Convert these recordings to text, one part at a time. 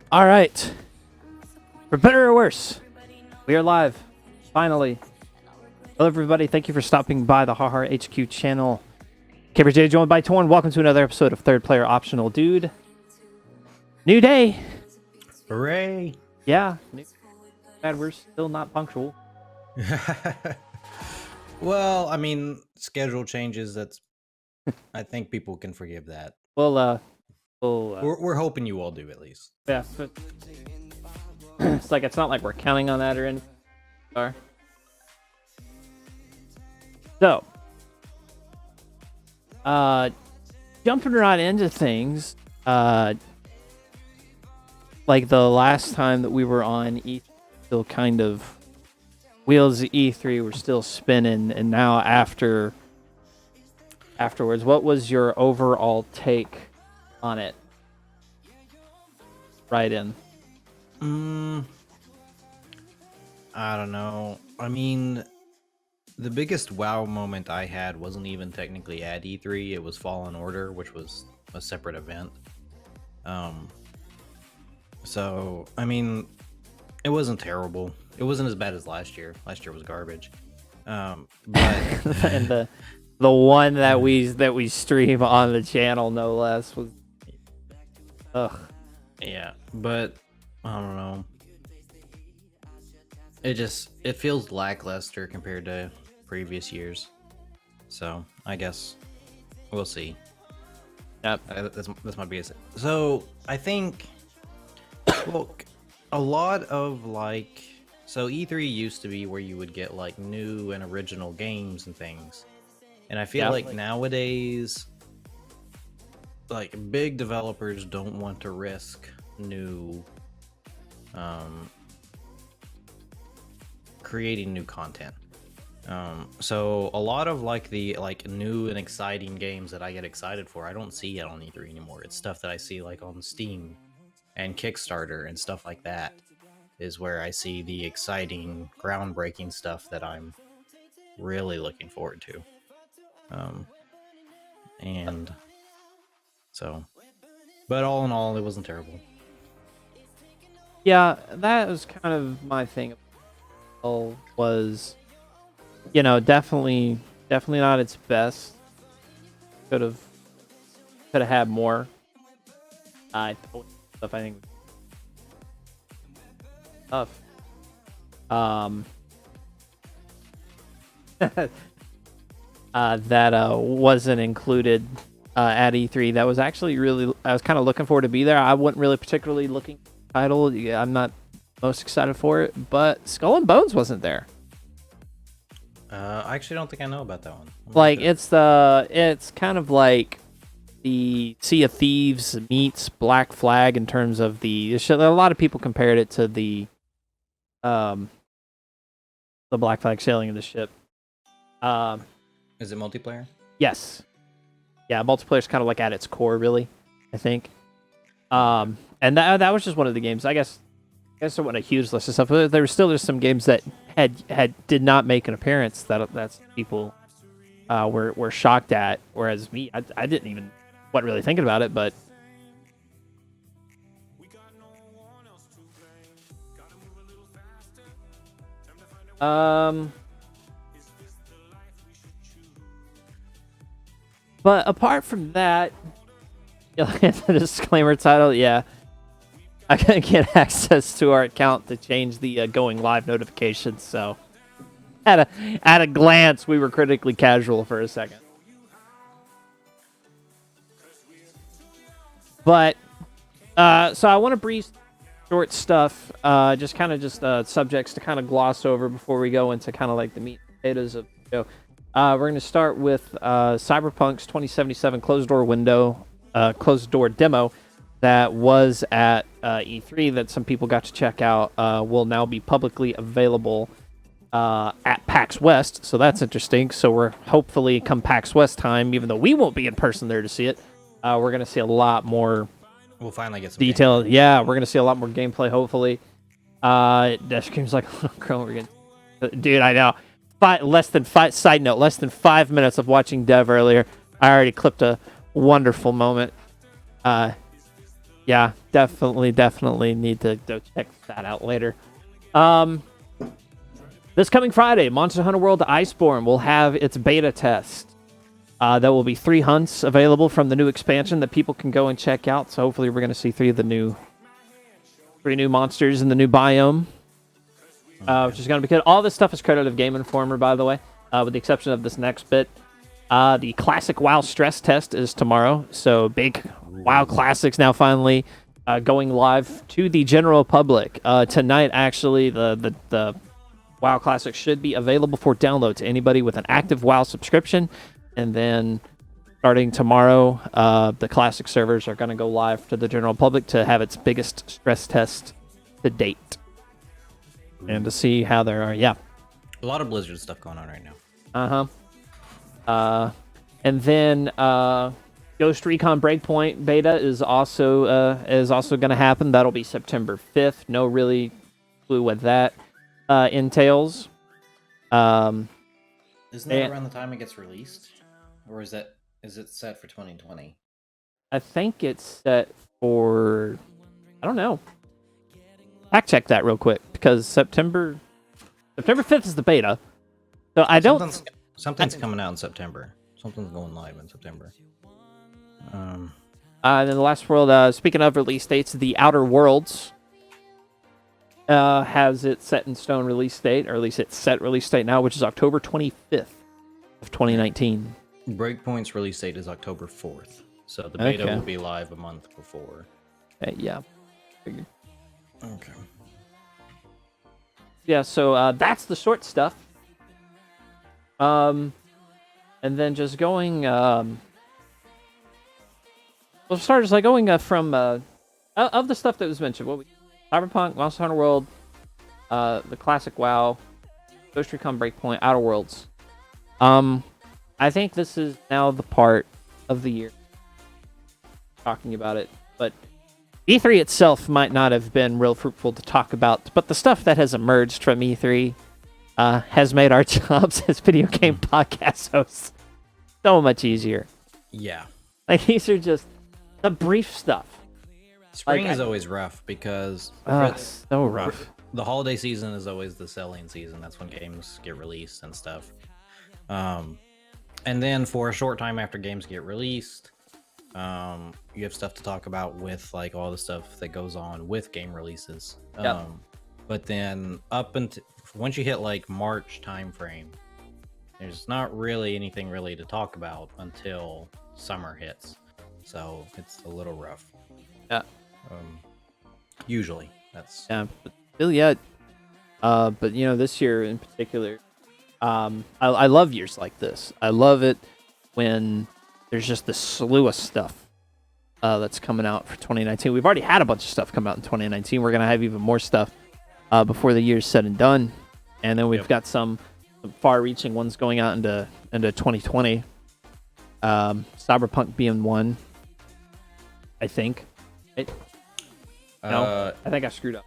All right. For better or worse, we are live. Finally. Hello, everybody. Thank you for stopping by the Haha HQ channel. KBJ joined by Toarn. Welcome to another episode of Third Player Optional, dude. New day. Hooray. Yeah. Bad, we're still not punctual. Well, I mean, schedule changes. That's. I think people can forgive that. Well, We're hoping you all do at least. yeah. It's like it's not like we're counting on that or anything. So, jumping right into things, like the last time that we were on E3, still kind of wheels of E3 were still spinning, and now afterwards, what was your overall take on it? Right in. I don't know. I mean, the biggest wow moment I had wasn't even technically at E3. It was Fallen Order, which was a separate event. So, I mean, it wasn't terrible. It wasn't as bad as last year. Last year was garbage. But And the one that we stream on the channel, no less, was yeah, but I don't know. It feels lackluster compared to previous years. So I guess we'll see. Yep. That's my biggest. So I think, well, a lot of so E3 used to be where you would get like new and original games and things, and I feel like nowadays, like big developers don't want to risk new creating new content. So a lot of the new and exciting games that I get excited for, I don't see it on E3 anymore. It's stuff that I see like on Steam and Kickstarter and stuff like that is where I see the exciting, groundbreaking stuff that I'm really looking forward to. And so, but all in all, it wasn't terrible. Yeah, that was kind of my thing. Was, definitely not its best. Could have had more. Stuff I think tough. That wasn't included at E3. That was actually really. I was kind of looking forward to be there. I wasn't really particularly looking at the title. Yeah, I'm not most excited for it, but Skull and Bones wasn't there. I actually don't think I know about that one. It's kind of like the Sea of Thieves meets Black Flag in terms of the a lot of people compared it to the Black Flag sailing of the ship. Is it multiplayer? Yes. Yeah, multiplayer is kind of like at its core, really, I think. And that was just one of the games. I guess there wasn't a huge list of stuff, but there were still just some games that did not make an appearance that's people were shocked at. Whereas me, I didn't even wasn't really thinking about it, but but apart from that, the disclaimer title, yeah. I couldn't get access to our account to change the going live notifications, so at a glance, we were critically casual for a second. But so I want to brief short stuff, just subjects to kind of gloss over before we go into kind of like the meat and potatoes of the show. We're going to start with Cyberpunk's 2077 closed door demo that was at E3 that some people got to check out. Will now be publicly available at PAX West, so that's interesting. So we're hopefully come PAX West time, even though we won't be in person there to see it, we're going to see a lot more. We'll finally get some detail. gameplay. Yeah, we're going to see a lot more gameplay, hopefully. Dash Cream's like, dude, I know. Side note, less than 5 minutes of watching Dev earlier. I already clipped a wonderful moment. Yeah, definitely need to go check that out later. This coming Friday, Monster Hunter World Iceborne will have its beta test. There will be 3 hunts available from the new expansion that people can go and check out. So hopefully we're going to see 3 new monsters in the new biome, which is going to be good. All this stuff is credit of Game Informer, by the way, with the exception of this next bit. The classic WoW stress test is tomorrow. So big WoW classics now finally going live to the general public. Tonight, actually, the WoW classic should be available for download to anybody with an active WoW subscription. And then starting tomorrow, the classic servers are going to go live to the general public to have its biggest stress test to date. And to see how there are, yeah. A lot of Blizzard stuff going on right now. And then Ghost Recon Breakpoint beta is also going to happen. That'll be September 5th. No really clue what that entails. Isn't that around the time it gets released? Or is it set for 2020? I think it's set for, I don't know. Fact check that real quick, because September 5th is the beta. So Something's coming out in September. Something's going live in September. And then the last world, speaking of release dates, The Outer Worlds has its set in stone release date, or at least its set release date now, which is October 25th of 2019. Breakpoint's release date is October 4th, so the beta will be live a month before. Yeah. Figured. Okay. Yeah, so that's the short stuff. And then just going, well, starters like going from of the stuff that was mentioned. Cyberpunk, Monster Hunter World, the classic WoW, Ghost Recon Breakpoint, Outer Worlds. I think this is now the part of the year talking about it, but E3 itself might not have been real fruitful to talk about, but the stuff that has emerged from E3 has made our jobs as video game podcast hosts so much easier. Yeah. Like, these are just the brief stuff. Spring is always rough because so rough. The holiday season is always the selling season. That's when games get released and stuff. And then for a short time after games get released, you have stuff to talk about with like all the stuff that goes on with game releases. But then once you hit like March time frame, there's not really anything really to talk about until summer hits. So it's a little rough. Yeah. Usually that's but still yet. But you know, this year in particular, I love years like this. I love it when there's just this slew of stuff that's coming out for 2019. We've already had a bunch of stuff come out in 2019. We're gonna have even more stuff before the year's said and done, and then we've got some far-reaching ones going out into 2020. Cyberpunk being one, I think. No, I think I screwed up.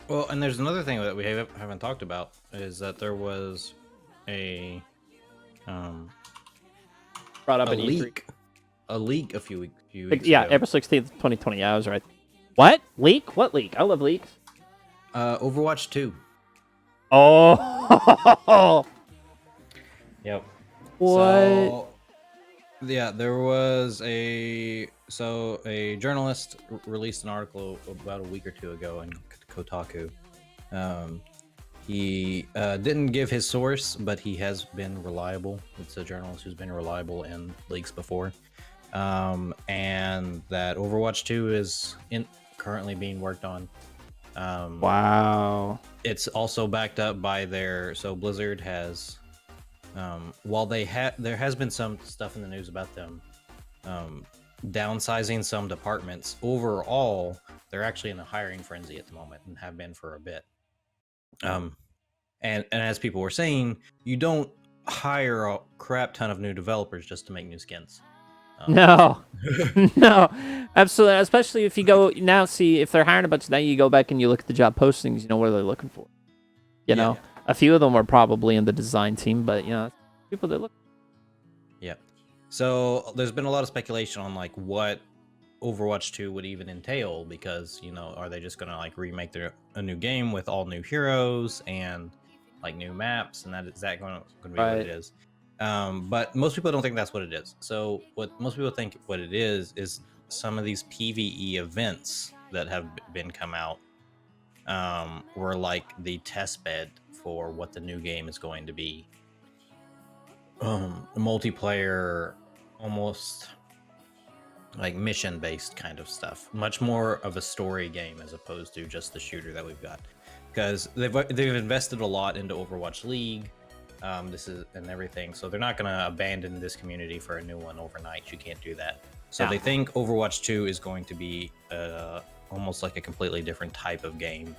Well, and there's another thing that we haven't talked about is that there was a brought up a an leak, a few weeks yeah, ago. April 16th, 2020. Yeah, I was right. What leak? What leak? I love leaks. Overwatch 2. Oh. Yep. What? So, yeah, there was a journalist released an article about a week or two ago in Kotaku. He didn't give his source, but he has been reliable. It's a journalist who's been reliable in leaks before. And that Overwatch 2 is currently being worked on. Wow. It's also backed up by so Blizzard has, while there has been some stuff in the news about them downsizing some departments. Overall, they're actually in a hiring frenzy at the moment and have been for a bit. And as people were saying, you don't hire a crap ton of new developers just to make new skins. No, no, absolutely. Especially if you go now, see if they're hiring a bunch. Now you go back and you look at the job postings. You know what are they looking for? You know, a few of them are probably in the design team, but you know, people that look. Yep. So there's been a lot of speculation on like what Overwatch 2 would even entail, because you know, are they just gonna like remake a new game with all new heroes and like new maps, and is that going to be what it is? But most people don't think that's what it is. So what most people think what it is some of these PvE events that have been come out were like the test bed for what the new game is going to be. Multiplayer, almost like mission based kind of stuff, much more of a story game as opposed to just the shooter that we've got, because they've invested a lot into Overwatch League, and everything, so they're not going to abandon this community for a new one overnight. You can't do that. So they think Overwatch 2 is going to be almost like a completely different type of game,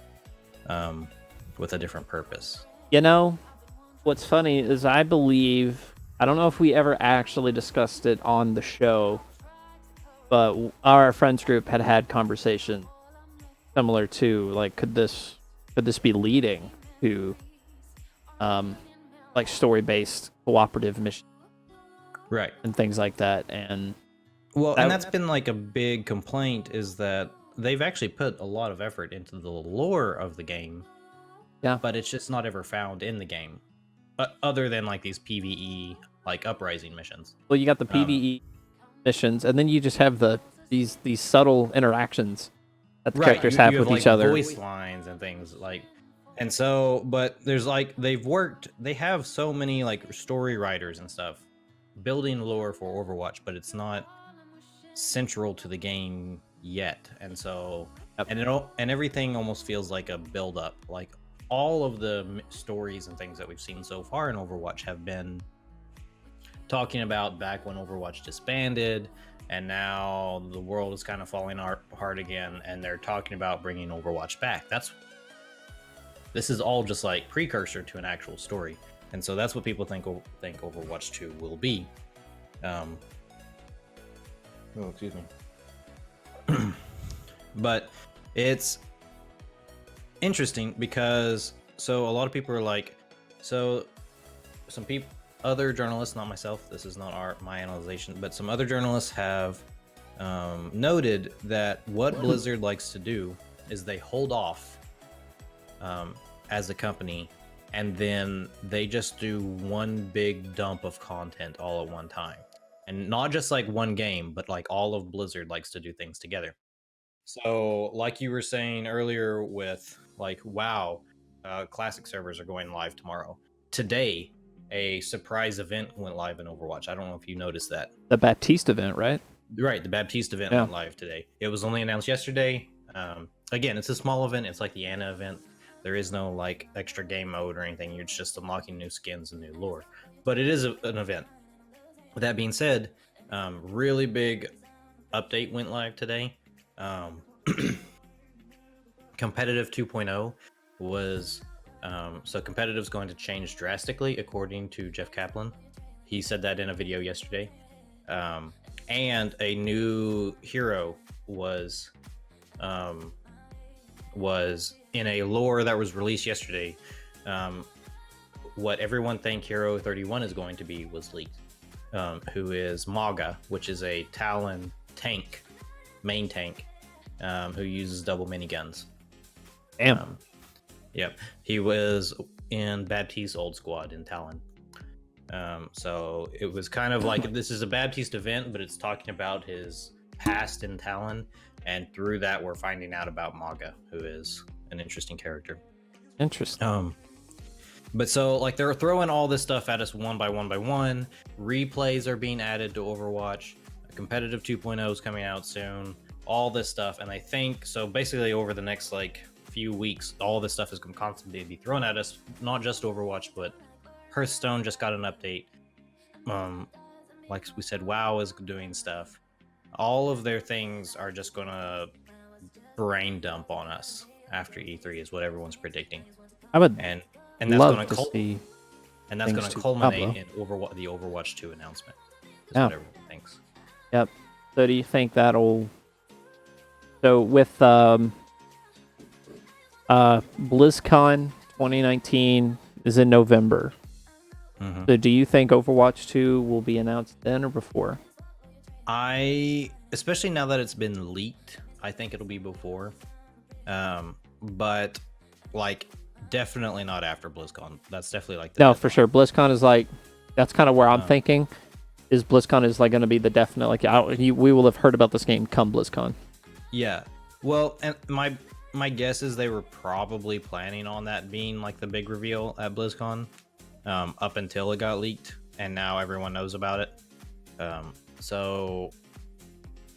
with a different purpose. You know, what's funny is I don't know if we ever actually discussed it on the show, but our friends group had conversation similar to like, could this be leading to like story-based cooperative missions, right, and things like that. And and that's been like a big complaint, is that they've actually put a lot of effort into the lore of the game, but it's just not ever found in the game, other than like these PvE like uprising missions. Well, you got the PvE missions, and then you just have these subtle interactions that the characters have with each other, voice lines and things like. And so, but there's like, they have so many like story writers and stuff building lore for Overwatch, but it's not central to the game yet. And so, and everything almost feels like a build up. Like all of the stories and things that we've seen so far in Overwatch have been talking about back when Overwatch disbanded, and now the world is kind of falling apart again, and they're talking about bringing Overwatch back. This is all just like precursor to an actual story, and so that's what people think Overwatch 2 will be. Excuse me. But it's interesting because a lot of people are like, some people, other journalists, not myself, this is not my analysis, but some other journalists have noted that what Blizzard likes to do is they hold off as a company, and then they just do one big dump of content all at one time, and not just like one game, but like all of Blizzard likes to do things together. So like you were saying earlier with like, WoW, classic servers are going live tomorrow. Today, a surprise event went live in Overwatch. I don't know if you noticed that. The Baptiste event, right? Right, the Baptiste event went live today. It was only announced yesterday. Again, it's a small event. It's like the Ana event. There is no like extra game mode or anything. You're just unlocking new skins and new lore. But it is an event. With that being said, really big update went live today. Competitive 2.0 was... so competitive's going to change drastically, according to Jeff Kaplan. He said that in a video yesterday. And a new hero was in a lore that was released yesterday. What everyone think Hero 31 is going to be was leaked. Who is Maga, which is a Talon tank, main tank, who uses double miniguns. Damn. Yep, he was in Baptiste's old squad in Talon. So it was kind of like, this is a Baptiste event, but it's talking about his past in Talon, and through that we're finding out about Maga, who is an interesting character. Interesting. But so like they're throwing all this stuff at us one by one. Replays are being added to Overwatch. Competitive 2.0 is coming out soon. All this stuff, and I think so. Basically, over the next like few weeks, all this stuff is going to constantly be thrown at us. Not just Overwatch, but Hearthstone just got an update. Like we said, WoW is doing stuff. All of their things are just going to brain dump on us after E3 is what everyone's predicting. I would and that's love going to see. and that's going to culminate in the Overwatch 2 announcement. Is what everyone thinks. Yep. So do you think that'll? So with BlizzCon 2019 is in November. Mm-hmm. So do you think Overwatch 2 will be announced then or before? Especially now that it's been leaked, I think it'll be before. But like definitely not after BlizzCon. That's definitely like no, for sure. BlizzCon is like that's kind of where I'm thinking. Is BlizzCon is like going to be the definite like we will have heard about this game come BlizzCon. Yeah. Well, and my guess is they were probably planning on that being like the big reveal at BlizzCon, up until it got leaked, and now everyone knows about it. So,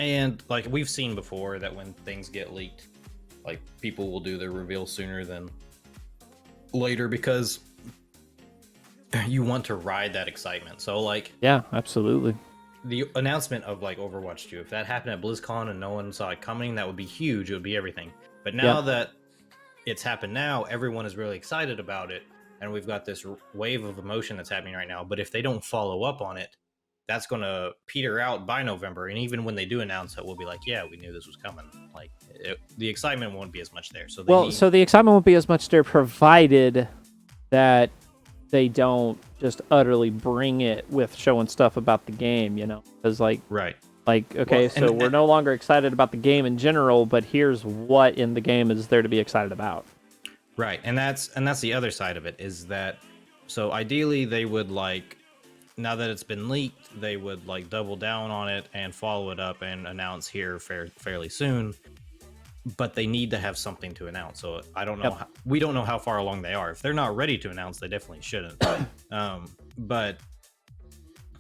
and like we've seen before that when things get leaked, like people will do their reveal sooner than later because you want to ride that excitement. So like, yeah, absolutely. The announcement of like Overwatch 2, if that happened at BlizzCon and no one saw it coming, that would be huge. It would be everything. But now that it's happened now, everyone is really excited about it. And we've got this wave of emotion that's happening right now. But if they don't follow up on it, that's going to peter out by November. And even when they do announce it, we'll be like, yeah, we knew this was coming. Like the excitement won't be as much there. So the excitement won't be as much there provided that they don't just utterly bring it with showing stuff about the game, you know, because like okay, so we're no longer excited about the game in general, but here's what in the game is there to be excited about. Right, and that's the other side of it is that so ideally they would like now that it's been leaked, they would like double down on it and follow it up and announce here fairly soon. But they need to have something to announce. So I don't know. We don't know how far along they are. If they're not ready to announce, they definitely shouldn't. But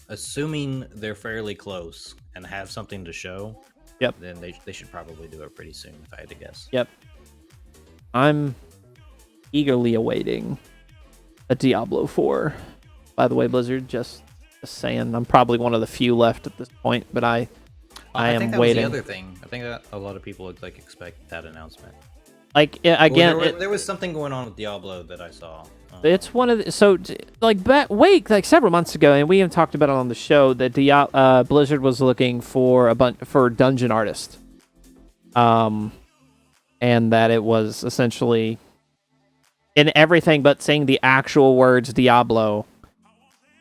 assuming they're fairly close and have something to show, then they should probably do it pretty soon, if I had to guess. Yep. I'm eagerly awaiting a Diablo 4. By the way, Blizzard, just saying, I'm probably one of the few left at this point, but I am think that waiting. Was the other thing. I think that a lot of people would like expect that announcement. Like again, there was something going on with Diablo that I saw. It's one of the, like several months ago, and we even talked about it on the show that Blizzard was looking for for dungeon artist, and that it was essentially in everything but saying the actual words Diablo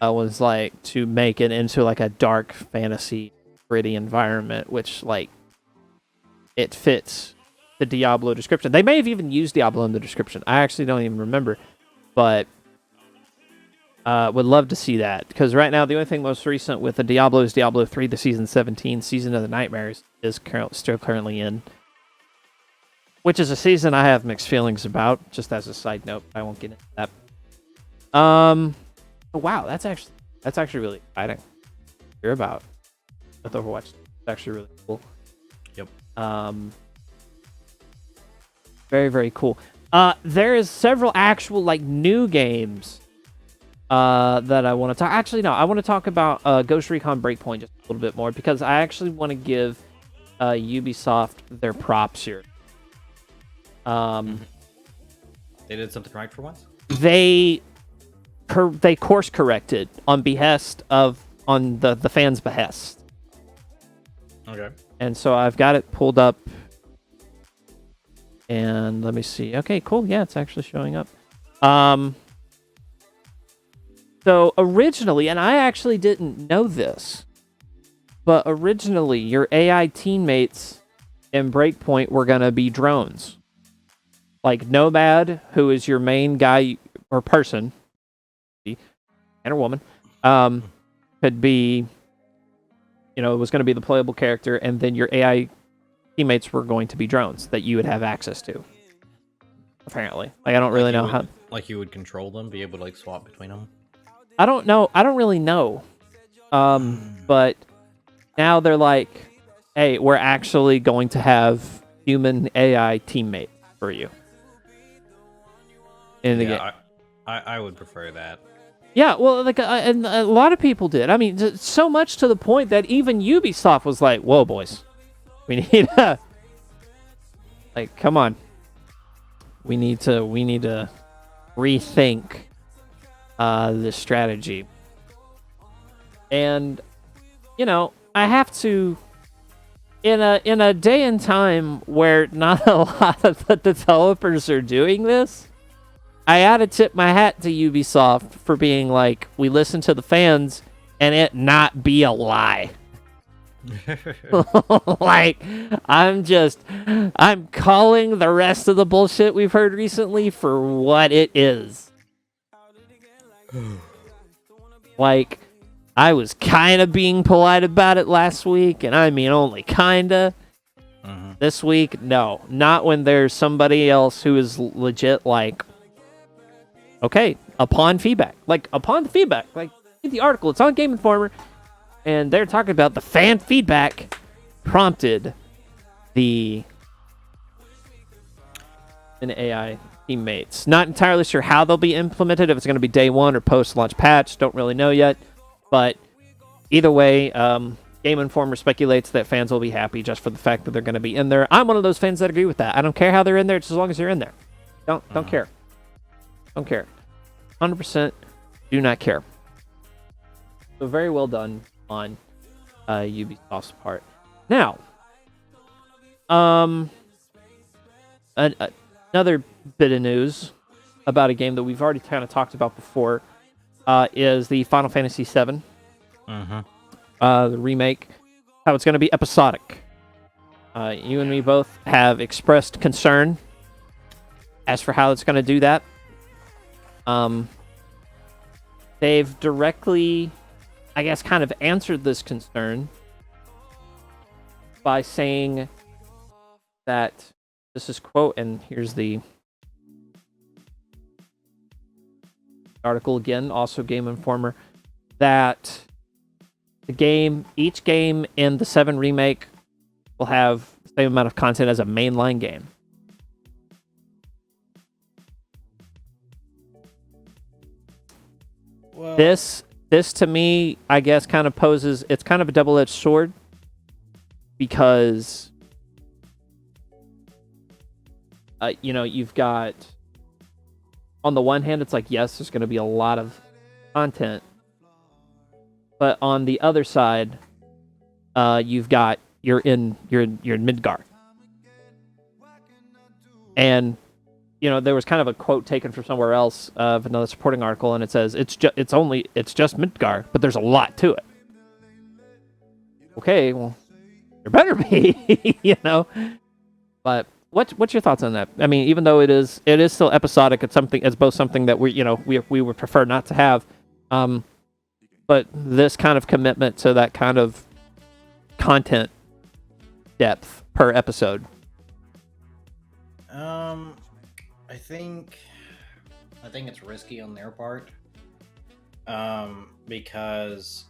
was like to make it into like a dark fantasy gritty environment, which like it fits the Diablo description. They may have even used Diablo in the description. I actually don't even remember, but would love to see that because right now the only thing most recent with the Diablo is Diablo 3, the season 17 season of the Nightmares is still currently in, which is a season I have mixed feelings about. Just as a side note, I won't get into that. Wow, that's actually really exciting. Hear about with Overwatch. It's actually really cool. Yep. Very, very cool. There is several actual like new games that I want to talk. Actually, no, I want to talk about Ghost Recon Breakpoint just a little bit more because I actually want to give Ubisoft their props here. They did something right for once. They course corrected on the fans' behest. Okay. And so I've got it pulled up. And let me see. Okay, cool. Yeah, it's actually showing up. So originally, and I actually didn't know this, but originally your AI teammates in Breakpoint were going to be drones. Like Nomad, who is your main guy or person, and a woman, could be, it was going to be the playable character, and then your AI teammates were going to be drones that you would have access to. Apparently. Like, I don't really know how... Like you would control them, be able to like swap between them? I don't know. I don't really know. But now they're like, hey, we're actually going to have human AI teammates for you. in the game. I would prefer that. Yeah, well, like, and a lot of people did. I mean, so much to the point that even Ubisoft was like, "Whoa, boys, we need like, come on, we need to rethink this strategy." And I have to, in a day and time where not a lot of the developers are doing this, I gotta tip my hat to Ubisoft for being like, we listen to the fans and it not be a lie. Like, I'm calling the rest of the bullshit we've heard recently for what it is. Like, I was kind of being polite about it last week, and I mean only kinda. This week, no. Not when there's somebody else who is legit like, okay, upon feedback. Like, read the article. It's on Game Informer. And they're talking about the fan feedback prompted the AI teammates. Not entirely sure how they'll be implemented, if it's going to be day one or post-launch patch. Don't really know yet. But either way, Game Informer speculates that fans will be happy just for the fact that they're going to be in there. I'm one of those fans that agree with that. I don't care how they're in there, just as long as they're in there. Don't care. Don't care. 100% do not care. So very well done on Ubisoft's part. Now, another bit of news about a game that we've already kind of talked about before is the Final Fantasy VII. The remake. How it's going to be episodic. You and me both have expressed concern as for how it's going to do that. They've directly, I guess, kind of answered this concern by saying that, this is quote, and here's the article again, also Game Informer, that each game in the 7 remake will have the same amount of content as a mainline game. Well, This to me, I guess, kind of poses, it's kind of a double-edged sword, because you've got, on the one hand, it's like, yes, there's going to be a lot of content, but on the other side, you've got, you're in Midgar, and there was kind of a quote taken from somewhere else of another supporting article, and it says it's just Midgar, but there's a lot to it. Okay, well, there better be, But what's your thoughts on that? I mean, even though it is still episodic, it's both something that we would prefer not to have, but this kind of commitment to that kind of content depth per episode. I think it's risky on their part, because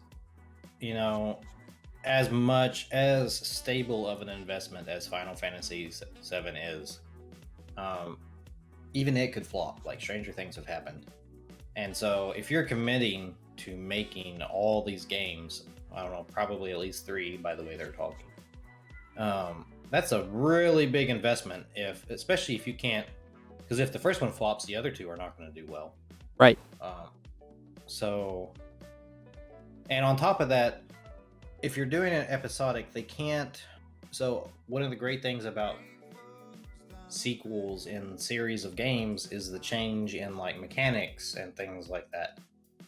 as much as stable of an investment as Final Fantasy VII is, even it could flop. Like, stranger things have happened, and so if you're committing to making all these games, I don't know, probably at least 3 by the way they're talking, that's a really big investment, especially if you can't. Because if the first one flops, the other 2 are not going to do well. Right. And on top of that, if you're doing an episodic, they can't. So one of the great things about sequels in series of games is the change in like mechanics and things like that.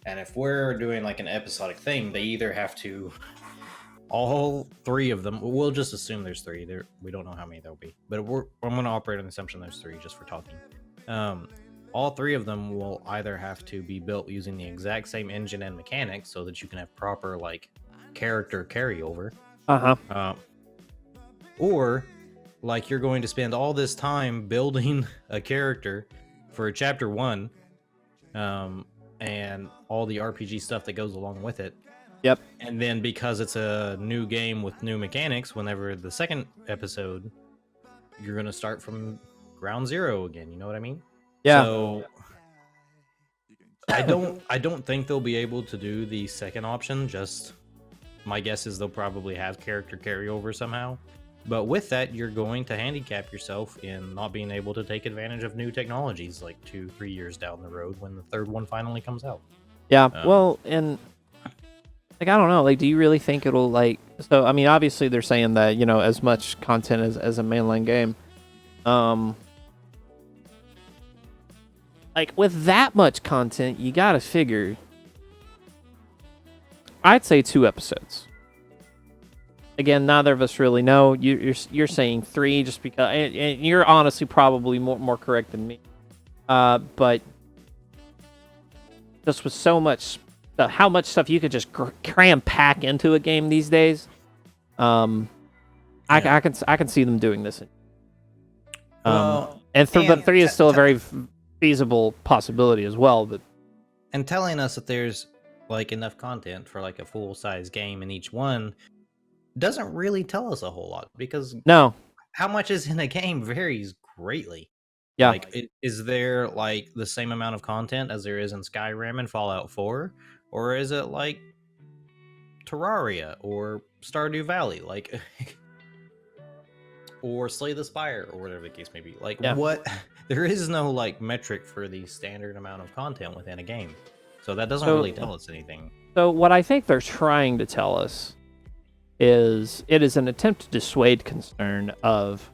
And if we're doing like an episodic thing, they either have to, all 3 of them, we'll just assume there's 3 there, we don't know how many there'll be, but I'm going to operate on the assumption there's 3 just for talking. All 3 of them will either have to be built using the exact same engine and mechanics so that you can have proper like character carryover, or like you're going to spend all this time building a character for chapter 1, and all the RPG stuff that goes along with it. Yep. And then because it's a new game with new mechanics, whenever the second episode, you're going to start from ground zero again. You know what I mean? Yeah. So I don't think they'll be able to do the second option. Just my guess is they'll probably have character carryover somehow. But with that, you're going to handicap yourself in not being able to take advantage of new technologies like 2-3 years down the road when the third one finally comes out. Yeah. Well, and like, I don't know. Like, do you really think it'll like? So, I mean, obviously they're saying that, as much content as a mainline game. Like, with that much content, you gotta figure. I'd say 2 episodes. Again, neither of us really know. You're saying 3 just because, and you're honestly probably more correct than me. But just with so much, how much stuff you could just cram pack into a game these days. I can see them doing this. But 3 is still a very feasible possibility as well. But and telling us that there's like enough content for like a full size game in each one doesn't really tell us a whole lot, because no, how much is in a game varies greatly. Yeah. Like, is there like the same amount of content as there is in Skyrim and Fallout 4, or is it like Terraria or Stardew Valley, like, or Slay the Spire, or whatever the case may be? Like, what? There is no like metric for the standard amount of content within a game, so that doesn't really tell us anything. So what I think they're trying to tell us is it is an attempt to dissuade concern of,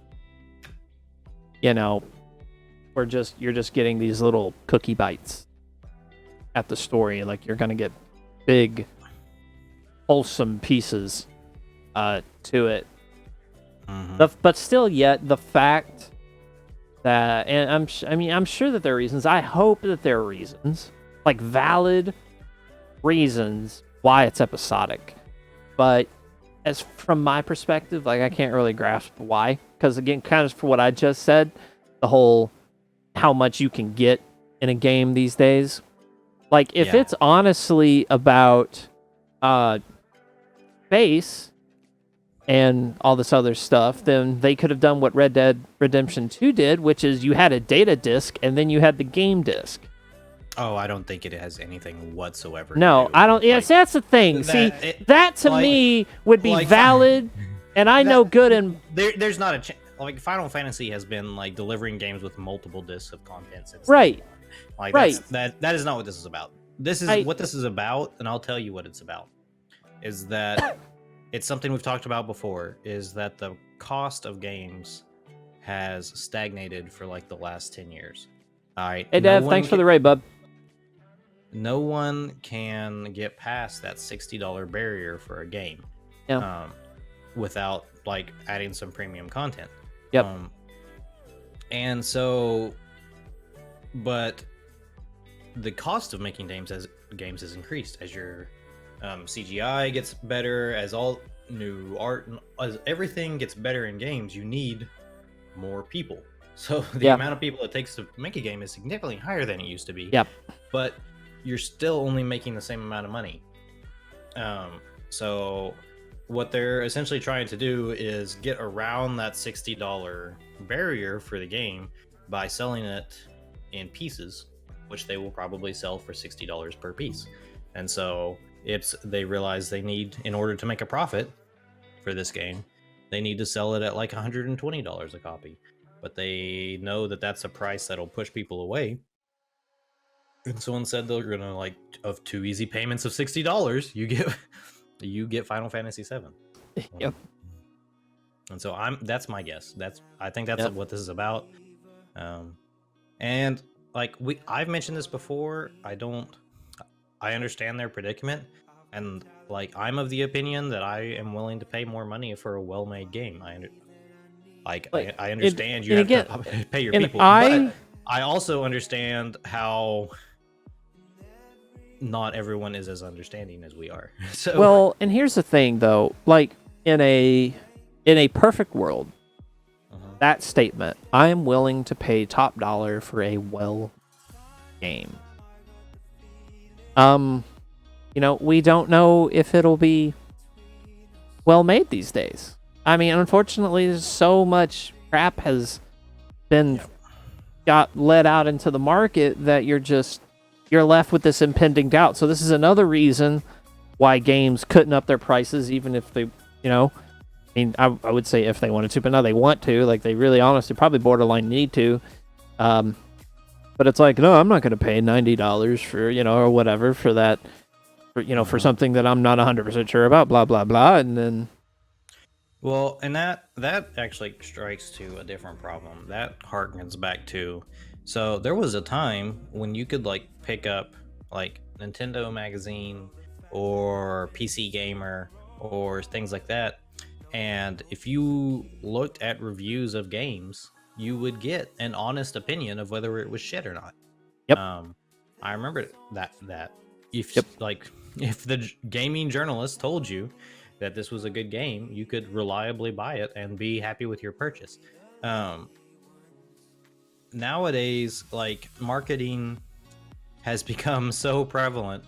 you're just getting these little cookie bites at the story. Like, you're gonna get big, wholesome pieces to it. Mm-hmm. But still, yet the fact that, and I'm sure that there are reasons. I hope that there are reasons, like valid reasons why it's episodic. But as from my perspective, like, I can't really grasp why, because again, kind of for what I just said, the whole how much you can get in a game these days. Like, if it's honestly about base and all this other stuff, then they could have done what Red Dead Redemption 2 did, which is you had a data disc and then you had the game disc. Oh, I don't think it has anything whatsoever. No, I don't. Yes, that's the thing. That to me would be valid, and I know good and there's not a chance. Like, Final Fantasy has been like delivering games with multiple discs of content since right. Like, right. That is not what this is about. This is what this is about, and I'll tell you what it's about. Is that it's something we've talked about before, is that the cost of games has stagnated for like the last 10 years. All right. Hey, Dev, thanks for the raid, bub. No one can get past that $60 barrier for a game. Yeah. Without like adding some premium content. Yep. And so, but the cost of making games has increased as your CGI gets better, as all new art, as everything gets better in games. You need more people. So the amount of people it takes to make a game is significantly higher than it used to be. Yep. But you're still only making the same amount of money. So what they're essentially trying to do is get around that $60 barrier for the game by selling it in pieces, which they will probably sell for $60 per piece. And so they realize they need, in order to make a profit for this game, they need to sell it at like $120 a copy. But they know that that's a price that'll push people away. And so instead, they're gonna, like, of 2 easy payments of $60, you get Final Fantasy VII. Yep. And so that's my guess. I think that's what this is about. And like I've mentioned this before. I understand their predicament, and like I'm of the opinion that I am willing to pay more money for a well-made game. I understand you have to pay your people, but I also understand how not everyone is as understanding as we are. So well, and here's the thing though, like in a perfect world, that statement, I am willing to pay top dollar for a well game. We don't know if it'll be well made these days. I mean, unfortunately, there's so much crap has been got let out into the market that you're you're left with this impending doubt. So this is another reason why games couldn't up their prices, even if they, I mean, I would say if they wanted to, but no, they want to. Like, they really, honestly, probably borderline need to. But it's like, no, I'm not going to pay $90 for, or whatever for that, for something that I'm not 100% sure about, blah, blah, blah. And then. Well, and that actually strikes to a different problem. That harkens back to, so there was a time when you could like pick up like Nintendo Magazine or PC Gamer or things like that, and if you looked at reviews of games, you would get an honest opinion of whether it was shit or not. Yep. I remember that if Yep. like if the gaming journalist told you that this was a good game, you could reliably buy it and be happy with your purchase. Nowadays, like, marketing has become so prevalent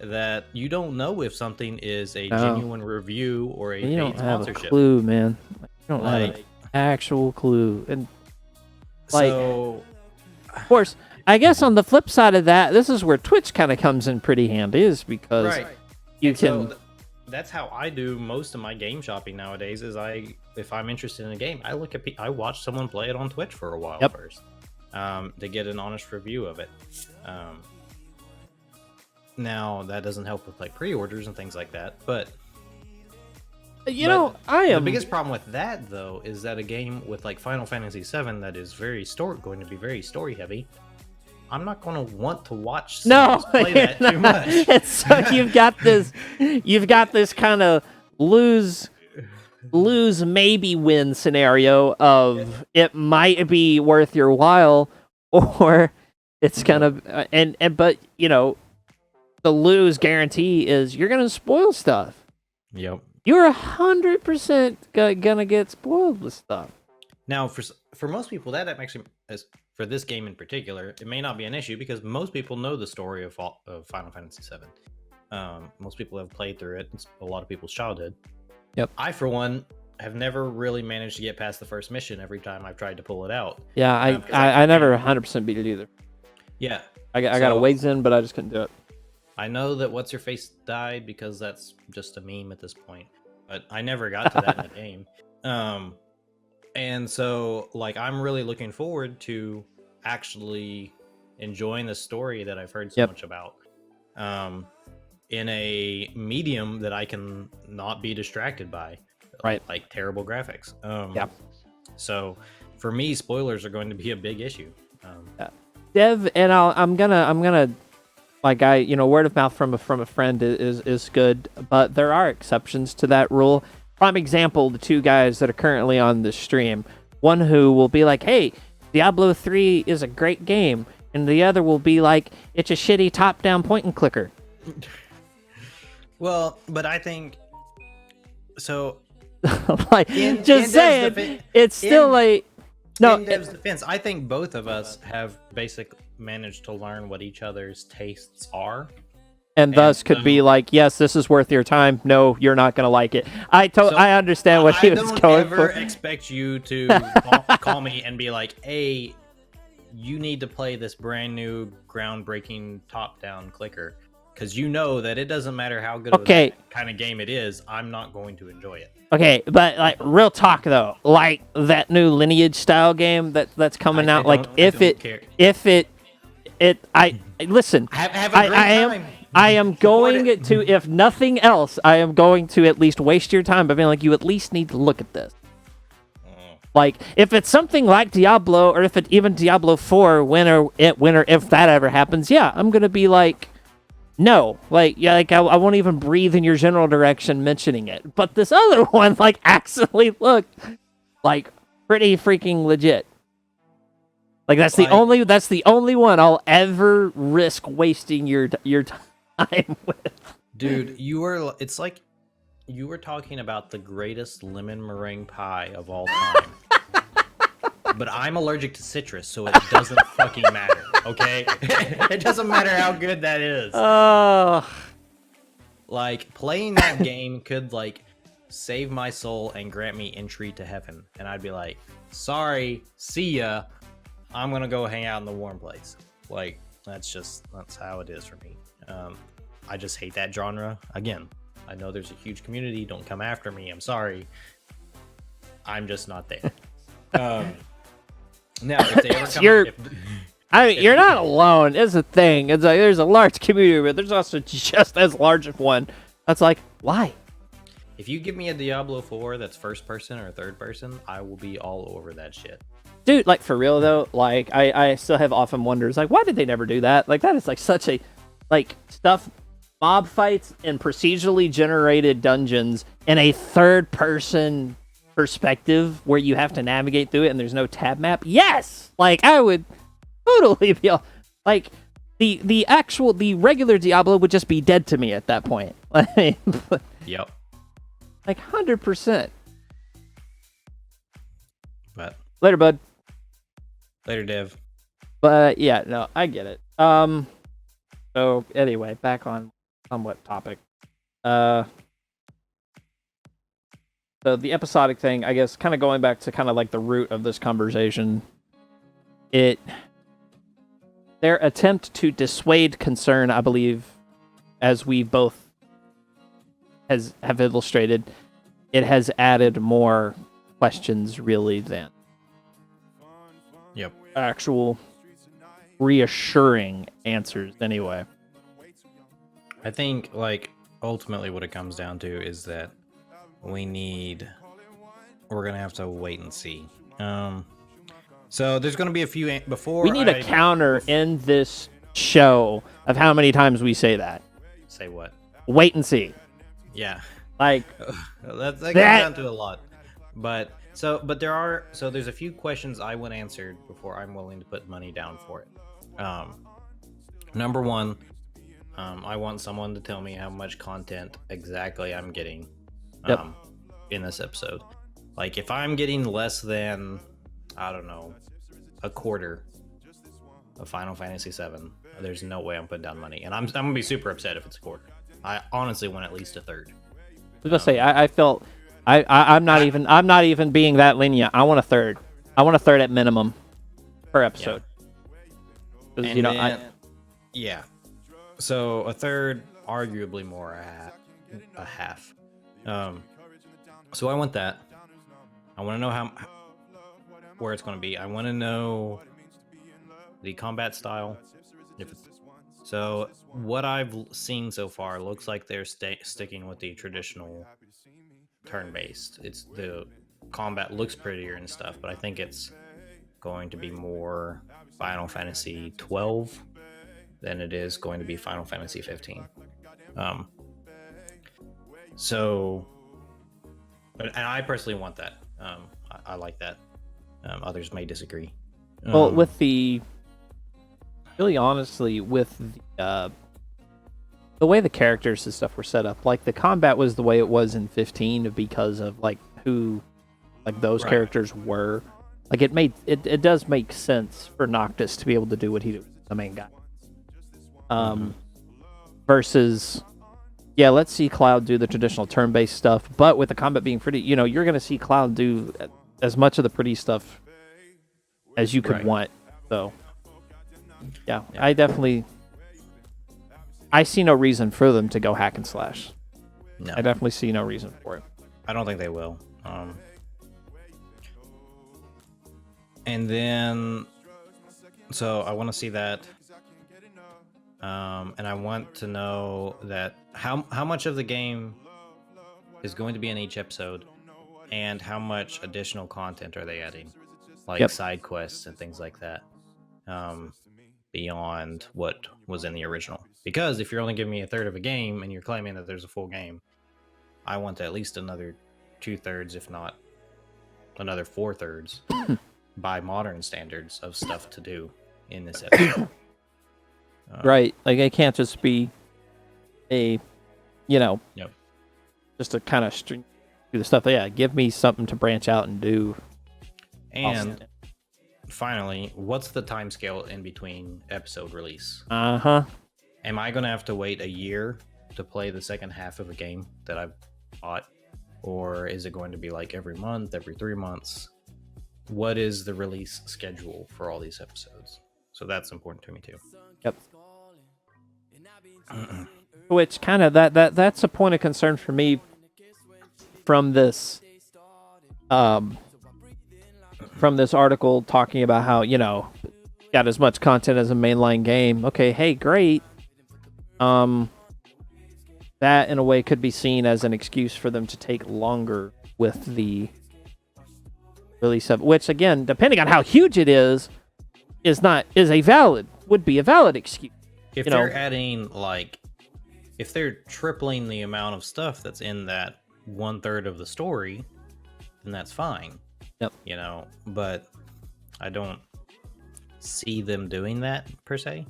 that you don't know if something is a genuine review or a you paid don't have sponsorship. a clue, man. You don't have an actual clue. And like, so, of course, I guess on the flip side of that, this is where Twitch kind of comes in pretty handy, is because you can. That's how I do most of my game shopping nowadays. Is if I'm interested in a game, I watch someone play it on Twitch for a while first, to get an honest review of it. Now that doesn't help with like pre-orders and things like that, but the biggest problem with that though is that a game with like Final Fantasy VII that is going to be very story heavy, I'm not going to want to watch play that too much. It's so you've got this kind of lose maybe win scenario of it might be worth your while, or it's kind of but the lose guarantee is you're going to spoil stuff. Yep. You're 100% gonna get spoiled with stuff. Now, for most people, that actually is, for this game in particular, it may not be an issue because most people know the story of Final Fantasy VII. Most people have played through it. It's a lot of people's childhood. Yep. I, for one, have never really managed to get past the first mission every time I've tried to pull it out. Yeah, I never 100% beat it either. Yeah. I got a ways in, but I just couldn't do it. I know that What's-Her-Face died because that's just a meme at this point, but I never got to that in the game. And so, like, I'm really looking forward to actually enjoying the story that I've heard so much about, in a medium that I can not be distracted by, like terrible graphics. So, for me, spoilers are going to be a big issue. Dev, and I'm gonna. Like, word of mouth from a friend is good, but there are exceptions to that rule. Prime example, the two guys that are currently on the stream. One who will be like, hey, Diablo 3 is a great game, and the other will be like, it's a shitty top-down point-and-clicker. Well, but I think... So... like, just saying, it's still like... No, in Dev's defense, I think both of us have basically managed to learn what each other's tastes are, and thus could be like, yes, this is worth your time. No, you're not gonna like it. I understand what he was going for. I don't ever expect you to call me and be like, hey, you need to play this brand new groundbreaking top-down clicker, because you know that it doesn't matter how good of a kind of game it is, I'm not going to enjoy it. Okay, but like real talk though, like that new Lineage style game that's coming out, like listen, I am going to, if nothing else, I am going to at least waste your time by being like, you at least need to look at this. Like, if it's something like Diablo, or if it even Diablo 4, when or if that ever happens, yeah, I'm gonna be like, no, I won't even breathe in your general direction mentioning it. But this other one, like, actually looked like pretty freaking legit. Like, that's the only one I'll ever risk wasting your time with. Dude, it's like you were talking about the greatest lemon meringue pie of all time. But I'm allergic to citrus, so it doesn't fucking matter, okay? It doesn't matter how good that is. Like, playing that game could, like, save my soul and grant me entry to heaven. And I'd be like, sorry, see ya. I'm gonna go hang out in the warm place. Like, That's how it is for me. I just hate that genre. Again, I know there's a huge community. Don't come after me. I'm sorry. I'm just not there. Now, if they ever come, you're not alone. It's a thing. It's like there's a large community, but there's also just as large of one. That's like, why? if you give me a Diablo 4 that's first person or third person, I will be all over that shit. Dude, like for real though, like I still have often wonders, like why did they never do that? Like that is like such a like stuff mob fights and procedurally generated dungeons in a third person perspective where you have to navigate through it and there's no tab map. Yes! Like I would totally be like the regular Diablo would just be dead to me at that point. Yep. Like 100%. But Later, bud. later, Dev. But yeah, no, I get it. So anyway, back on somewhat topic. So the episodic thing, I guess, kind of going back to kind of like the root of this conversation, their attempt to dissuade concern, I believe, as we both have illustrated, it has added more questions really than Yep. actual reassuring answers anyway. I think, like, ultimately what it comes down to is that we're gonna have to wait and see. So there's gonna be a few before We need a counter in this show of how many times we say that. say what? Wait and see. Yeah. Like that comes down to a lot. But there's a few questions I would answer before I'm willing to put money down for it. Number one, I want someone to tell me how much content exactly I'm getting in this episode. Like if I'm getting less than, I don't know, a quarter of Final Fantasy VII, there's no way I'm putting down money. And I'm gonna be super upset if it's a quarter. I honestly want at least a third. I was gonna say, I felt I'm not even being that lenient. I want a third. I want a third at minimum per episode. Because yeah. So a third, arguably more a half. So I want that. I want to know where it's going to be. I want to know the combat style. So what I've seen so far looks like they're sticking with the traditional turn-based. It's the combat looks prettier and stuff, but I think it's going to be more Final Fantasy 12 than it is going to be Final Fantasy 15. And I personally want that. I like that. Others may disagree. Well, really honestly, with the way the characters and stuff were set up, like the combat was the way it was in 15 because of like who like those characters were. Like it does make sense for Noctis to be able to do what he did, the main guy. Versus, yeah, let's see Cloud do the traditional turn-based stuff, but with the combat being pretty, you're going to see Cloud do as much of the pretty stuff as you could want. So, yeah, I see no reason for them to go hack and slash. No. I definitely see no reason for it. I don't think they will. And then, so I want to see that. And I want to know that how much of the game is going to be in each episode, and how much additional content are they adding, like side quests and things like that, beyond what was in the original. Because if you're only giving me a third of a game and you're claiming that there's a full game, I want at least another 2/3, if not another 4/3, by modern standards of stuff to do in this episode. Right, like it can't just be just a kind of string through the stuff. Yeah, give me something to branch out and do. And finally, what's the time scale in between episode release? Am I gonna have to wait a year to play the second half of a game that I've bought, or is it going to be like every month, every 3 months? What is the release schedule for all these episodes? So that's important to me too. Yep. Which kind of that's a point of concern for me from this article talking about how, got as much content as a mainline game. Okay, hey, great. That in a way could be seen as an excuse for them to take longer with the release of, which again, depending on how huge it is would be a valid excuse. If they're adding if they're tripling the amount of stuff that's in that 1/3 of the story, then that's fine. Yep. But I don't see them doing that per se.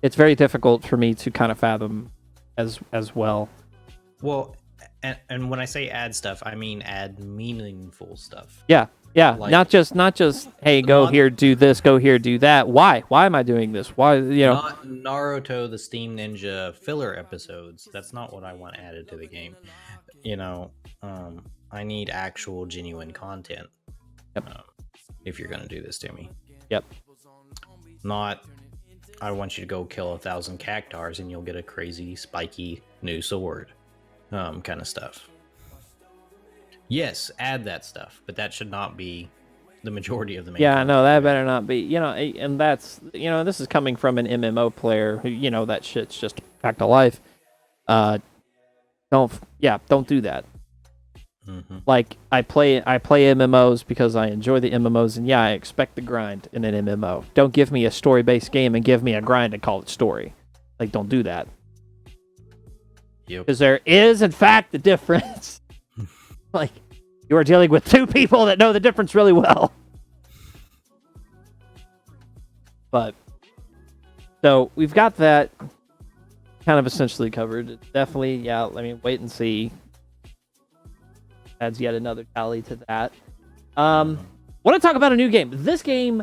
It's very difficult for me to kind of fathom as well. Well, and when I say add stuff, I mean add meaningful stuff. Yeah. Not just hey, go here, do this, go here, do that. Why am I doing this? Why, Not Naruto the Steam Ninja filler episodes. That's not what I want added to the game. I need actual genuine content. Yep. If you're gonna do this to me. Yep. Not, I want you to go kill 1,000 cactars and you'll get a crazy spiky new sword, kind of stuff. Yes, add that stuff, but that should not be the majority of the main. Yeah, no, that better not be. And that's, this is coming from an MMO player who, that shit's just back to life. Don't do that. Mm-hmm. Like, I play MMOs because I enjoy the MMOs, and I expect the grind in an MMO. Don't give me a story-based game and give me a grind and call it story. Like, don't do that. Yep. Because there is, in fact, a difference. Like, you are dealing with two people that know the difference really well. But, so, we've got that kind of essentially covered. It's definitely, let me wait and see. Adds yet another tally to that. Want to talk about a new game. This game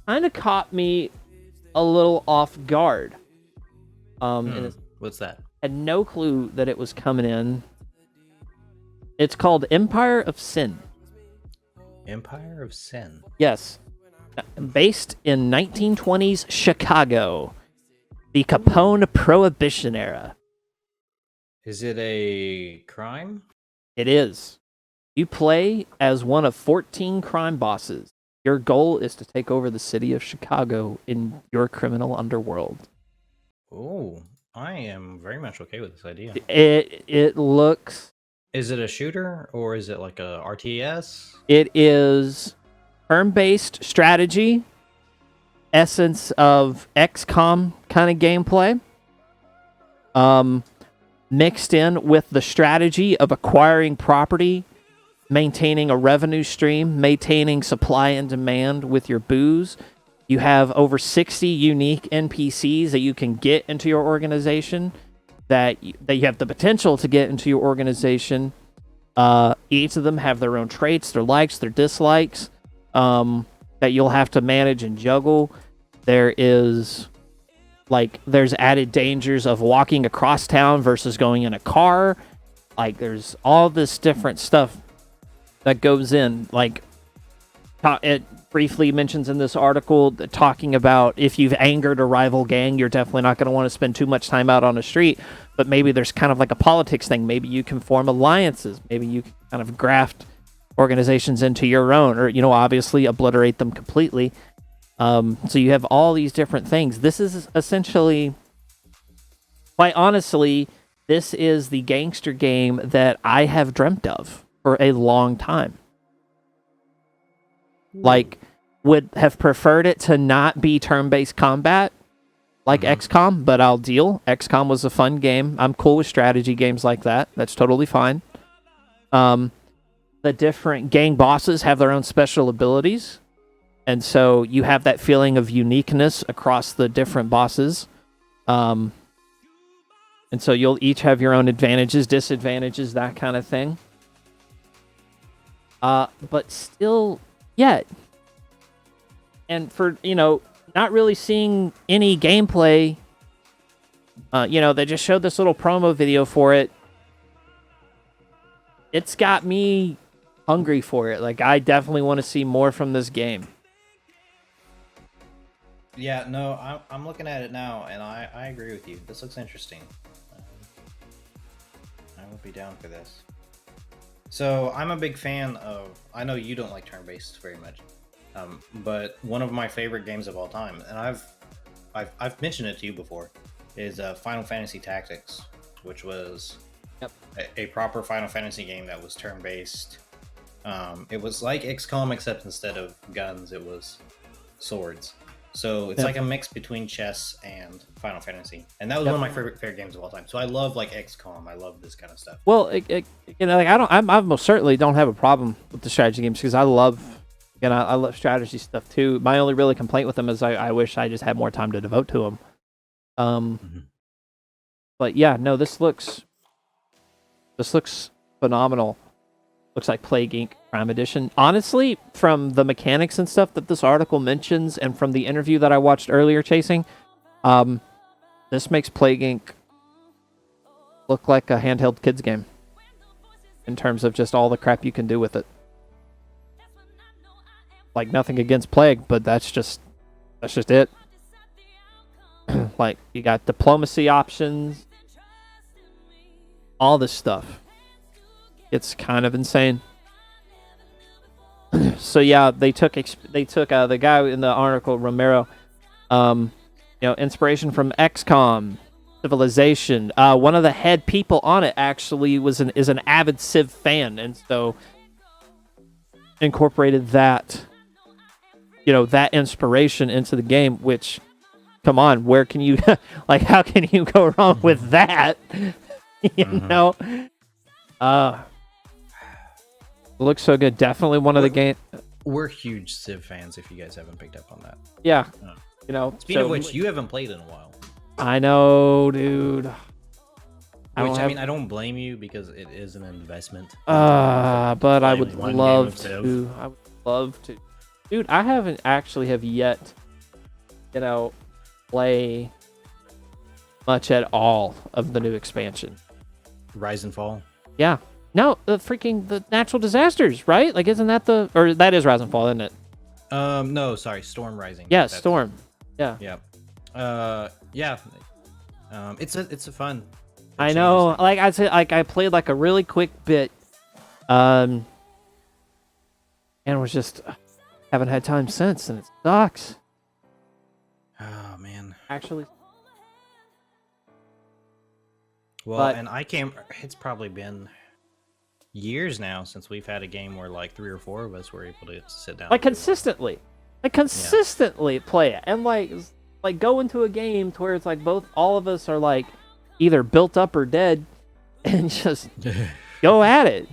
kind of caught me a little off guard. And What's that? I had no clue that it was coming in. It's called Empire of Sin. Empire of Sin? Yes. Based in 1920s Chicago. The Capone Prohibition era. Is it a crime? It is. You play as one of 14 crime bosses. Your goal is to take over the city of Chicago in your criminal underworld. Oh, I am very much okay with this idea. It looks... Is it a shooter or is it like a RTS? It is turn-based strategy, essence of XCOM kind of gameplay. Mixed in with the strategy of acquiring property, maintaining a revenue stream, maintaining supply and demand with your booze. You have over 60 unique NPCs that you can get into your organization, that you have the potential to get into your organization. Each of them have their own traits, their likes, their dislikes, that you'll have to manage and juggle. There's added dangers of walking across town versus going in a car. Like, there's all this different stuff that goes in. Like, it briefly mentions in this article talking about if you've angered a rival gang, you're definitely not going to want to spend too much time out on the street. But maybe there's kind of like a politics thing. Maybe you can form alliances. Maybe you can kind of graft organizations into your own, or, obviously obliterate them completely. So you have all these different things. This is essentially, quite honestly, this is the gangster game that I have dreamt of for a long time. Like, would have preferred it to not be turn-based combat like XCOM, but I'll deal. XCOM was a fun game. I'm cool with strategy games like that. That's totally fine. The different gang bosses have their own special abilities. And so you have that feeling of uniqueness across the different bosses. And so you'll each have your own advantages, disadvantages, that kind of thing. But still, yet. And for, not really seeing any gameplay, they just showed this little promo video for it. It's got me hungry for it. Like, I definitely want to see more from this game. Yeah, no, I'm looking at it now, and I agree with you. This looks interesting. Um, I would be down for this. So I'm a big fan of. I know you don't like turn-based very much, but one of my favorite games of all time, and I've mentioned it to you before, is Final Fantasy Tactics, which was Yep. a proper Final Fantasy game that was turn-based. It was like XCOM, except instead of guns, it was swords. So it's Yep. like a mix between chess and Final Fantasy, and that was Yep. one of my favorite games of all time. So I love like XCOM. I love this kind of stuff. Well, like I most certainly don't have a problem with the strategy games because I love, I love strategy stuff too. My only really complaint with them is I wish I just had more time to devote to them. Mm-hmm. But yeah, no, this looks phenomenal. Looks like Plague Inc. Prime Edition. Honestly, from the mechanics and stuff that this article mentions, and from the interview that I watched earlier, Chasing, this makes Plague Inc. look like a handheld kids game in terms of just all the crap you can do with it. Like, nothing against Plague, but that's just it. Like, you got diplomacy options, all this stuff. It's kind of insane. So yeah, they took the guy in the article, Romero, inspiration from XCOM, Civilization. One of the head people on it actually is an avid Civ fan, and so incorporated that that inspiration into the game. Which, come on, where can you like? How can you go wrong with that? you know. Looks so good. Definitely one of the game. We're huge Civ fans. If you guys haven't picked up on that, Yeah. Speaking of which, you haven't played in a while. I know, dude. I don't blame you because it is an investment. But I would one love game of to. I would love to. Dude, I haven't actually have yet, play much at all of the new expansion. Rise and Fall. Yeah. No, the natural disasters, right? Like, isn't that that is Rise and Fall, isn't it? No, sorry, Storm Rising. Yeah, Storm. Yeah. Yeah. Yeah. It's a fun. I know. Like I said, I played like a really quick bit, and was just haven't had time since, and it sucks. Oh man. Actually. Well, and it's probably been years now since we've had a game where like 3 or 4 of us were able to sit down. Like consistently play it, and like go into a game to where it's like all of us are like either built up or dead, and just go at it.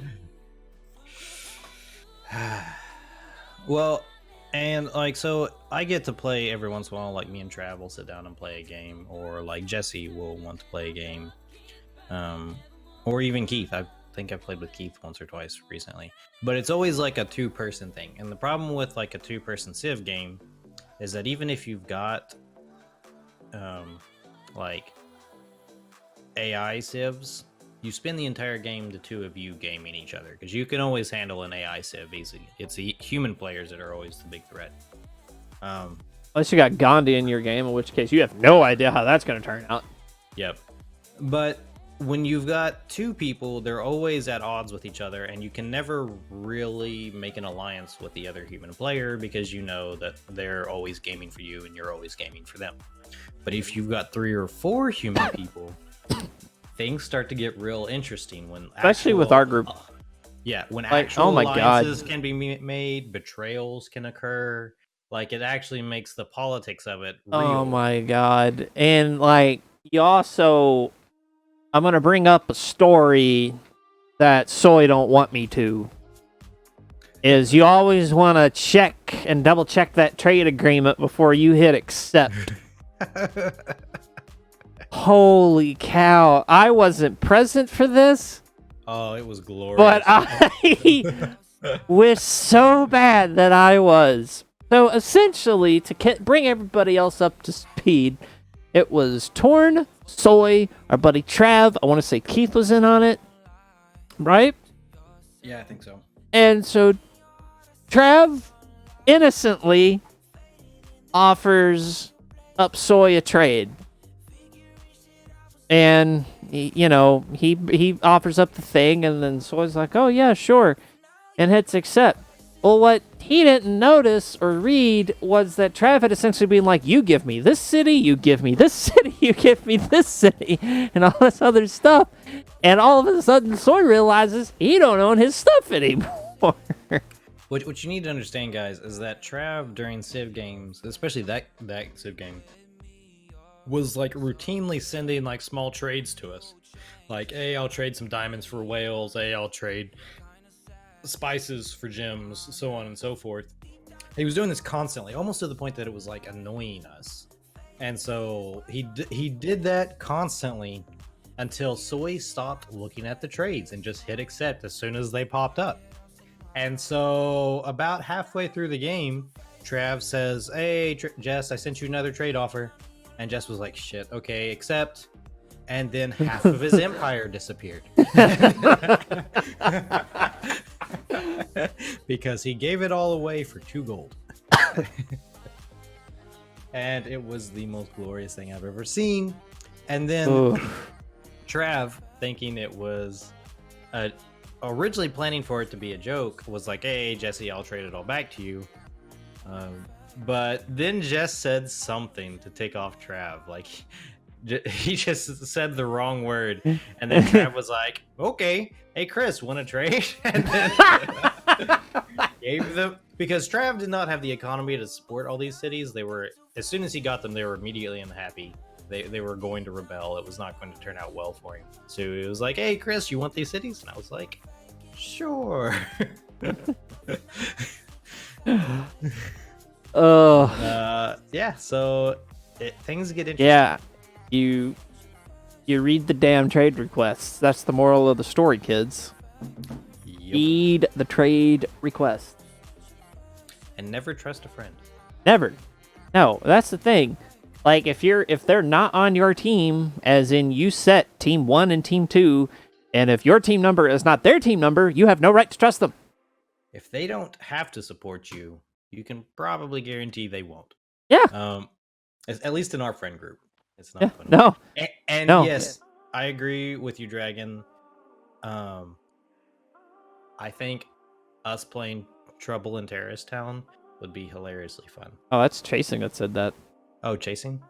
Well, and like so I get to play every once in a while. Like me and Trav will sit down and play a game, or like Jesse will want to play a game, or even Keith. I think I've played with Keith once or twice recently, but it's always like a 2-person thing. And the problem with like a 2-person Civ game is that even if you've got like AI Civs, you spend the entire game the 2 of you gaming each other, because you can always handle an AI Civ easily. It's the human players that are always the big threat. Unless you got Gandhi in your game, in which case you have no idea how that's going to turn out. Yep. But when you've got 2 people, they're always at odds with each other, and you can never really make an alliance with the other human player because you know that they're always gaming for you and you're always gaming for them. But if you've got 3 or 4 human people, things start to get real interesting when especially with our group. Yeah, when like, actual oh my alliances God. can be made, betrayals can occur. Like, it actually makes the politics of it real. Oh my God. And like, you also, I'm going to bring up a story that Soy don't want me to, is you always want to check and double check that trade agreement before you hit accept. Holy cow. I wasn't present for this. Oh, it was glorious. But I wish so bad that I was. So essentially, to bring everybody else up to speed, it was Toarn, Soy, our buddy Trav. I want to say Keith was in on it, right? Yeah, I think so. And so Trav innocently offers up Soy a trade. And he offers up the thing, and then Soy's like, "Oh yeah, sure," and hits accept. Well, what he didn't notice or read was that Trav had essentially been like, "You give me this city, you give me this city, you give me this city," and all this other stuff. And all of a sudden, Soy realizes he don't own his stuff anymore. What you need to understand, guys, is that Trav during Civ games, especially that Civ game, was like routinely sending like small trades to us, like, "Hey, I'll trade some diamonds for whales. Hey, I'll trade spices for gems," so on and so forth. He was doing this constantly, almost to the point that it was like annoying us. And so he did that constantly until Soy stopped looking at the trades and just hit accept as soon as they popped up. And so about halfway through the game, Trav says, "Hey, Jess, I sent you another trade offer." And Jess was like, "Shit, okay, accept." And then half of his empire disappeared. Because he gave it all away for 2 gold. And it was the most glorious thing I've ever seen. And then Trav, thinking it was originally planning for it to be a joke, was like, "Hey, Jesse, I'll trade it all back to you." But then Jess said something to take off Trav. Like, he just said the wrong word. And then Trav was like, "Okay, hey, Chris, want to trade?" And then gave them, because Trav did not have the economy to support all these cities. They were, as soon as he got them, they were immediately unhappy. They were going to rebel. It was not going to turn out well for him. So he was like, "Hey, Chris, you want these cities?" And I was like, "Sure." Yeah, so things get interesting. Yeah, you read the damn trade requests. That's the moral of the story, kids. Yep. Read the trade requests. And never trust a friend. Never. No, that's the thing. Like, if they're not on your team, as in you set team 1 and team 2, and if your team number is not their team number, you have no right to trust them. If they don't have to support you, you can probably guarantee they won't. Yeah. At least in our friend group, it's not funny. No. And no. Yes, I agree with you, Dragon. I think us playing Trouble in Terrorist Town would be hilariously fun. Oh, that's Chasing that said that. Oh, Chasing?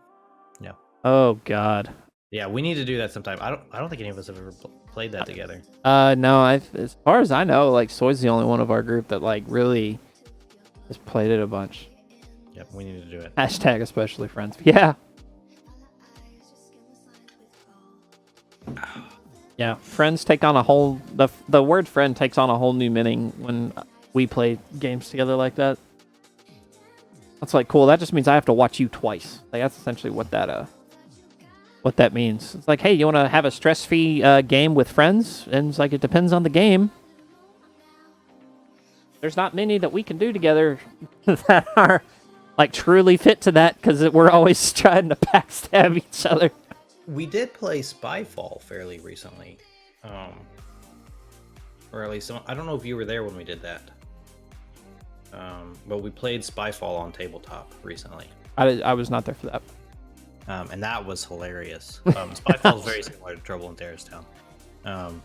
Yeah. Oh God. Yeah, we need to do that sometime. I don't think any of us have ever played that together. No. As far as I know, like, Soy's the only one of our group that like really has played it a bunch. Yep, we need to do it. Hashtag especially friends. Yeah. Yeah, friends take on a whole... The word friend takes on a whole new meaning when we play games together like that. That's like, cool, that just means I have to watch you twice. Like, that's essentially what that means. It's like, hey, you want to have a stress-free game with friends? And it's like, it depends on the game. There's not many that we can do together that are, like, truly fit to that, because we're always trying to backstab each other. We did play Spyfall fairly recently. Or at least, I don't know if you were there when we did that. But we played Spyfall on tabletop recently. I was not there for that. And that was hilarious. Spyfall is very similar to Trouble in Terrorist Town.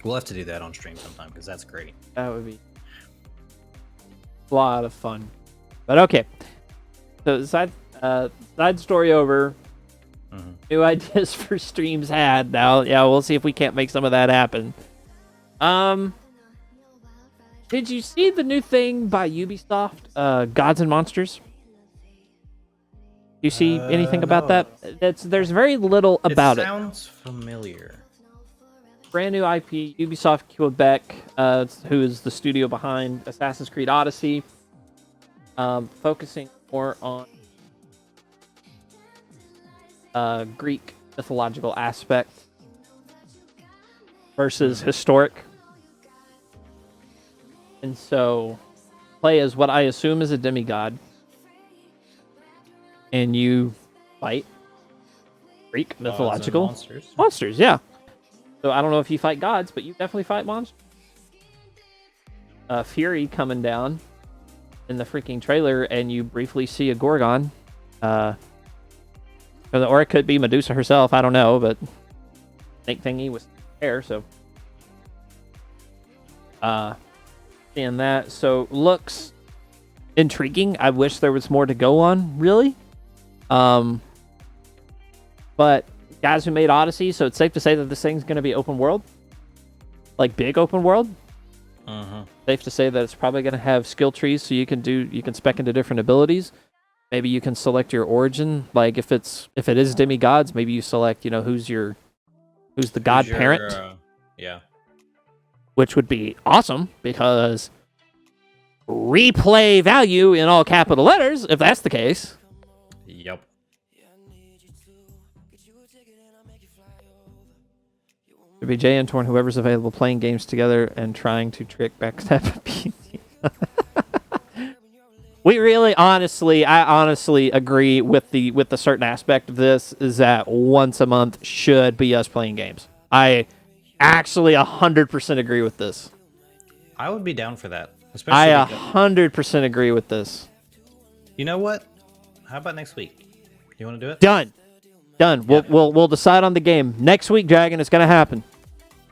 We'll have to do that on stream sometime, because that's great. That would be a lot of fun. But okay. So side story over. Mm-hmm. New ideas for streams had. Now, yeah, we'll see if we can't make some of that happen. Did you see the new thing by Ubisoft, Gods and Monsters? Do you see anything about no. that? There's very little about it. It sounds familiar. Brand new IP, Ubisoft Quebec, who is the studio behind Assassin's Creed Odyssey, focusing more on Greek mythological aspect versus historic. And so, play as what I assume is a demigod, and you fight Greek mythological monsters. Yeah. So I don't know if you fight gods, but you definitely fight monsters. Fury coming down in the freaking trailer, and you briefly see a Gorgon Or it could be Medusa herself. I don't know, but Snake Thingy was there, so seeing that. So looks intriguing. I wish there was more to go on, really. But guys who made Odyssey, so it's safe to say that this thing's going to be open world, like big open world. Safe to say that it's probably going to have skill trees, so you can spec into different abilities. Maybe you can select your origin, like if it is demigods, maybe you select, who's the god parent. Yeah. Which would be awesome because replay value in all capital letters, if that's the case. Yep. Should be Jay and Toarn, whoever's available, playing games together and trying to trick backstab PC. I honestly agree with the certain aspect of this is that once a month should be us playing games. I actually 100% agree with this. I would be down for that. I 100% agree with this. You know what? How about next week? You want to do it? Done. Yeah. We'll decide on the game next week, Dragon. It's gonna happen.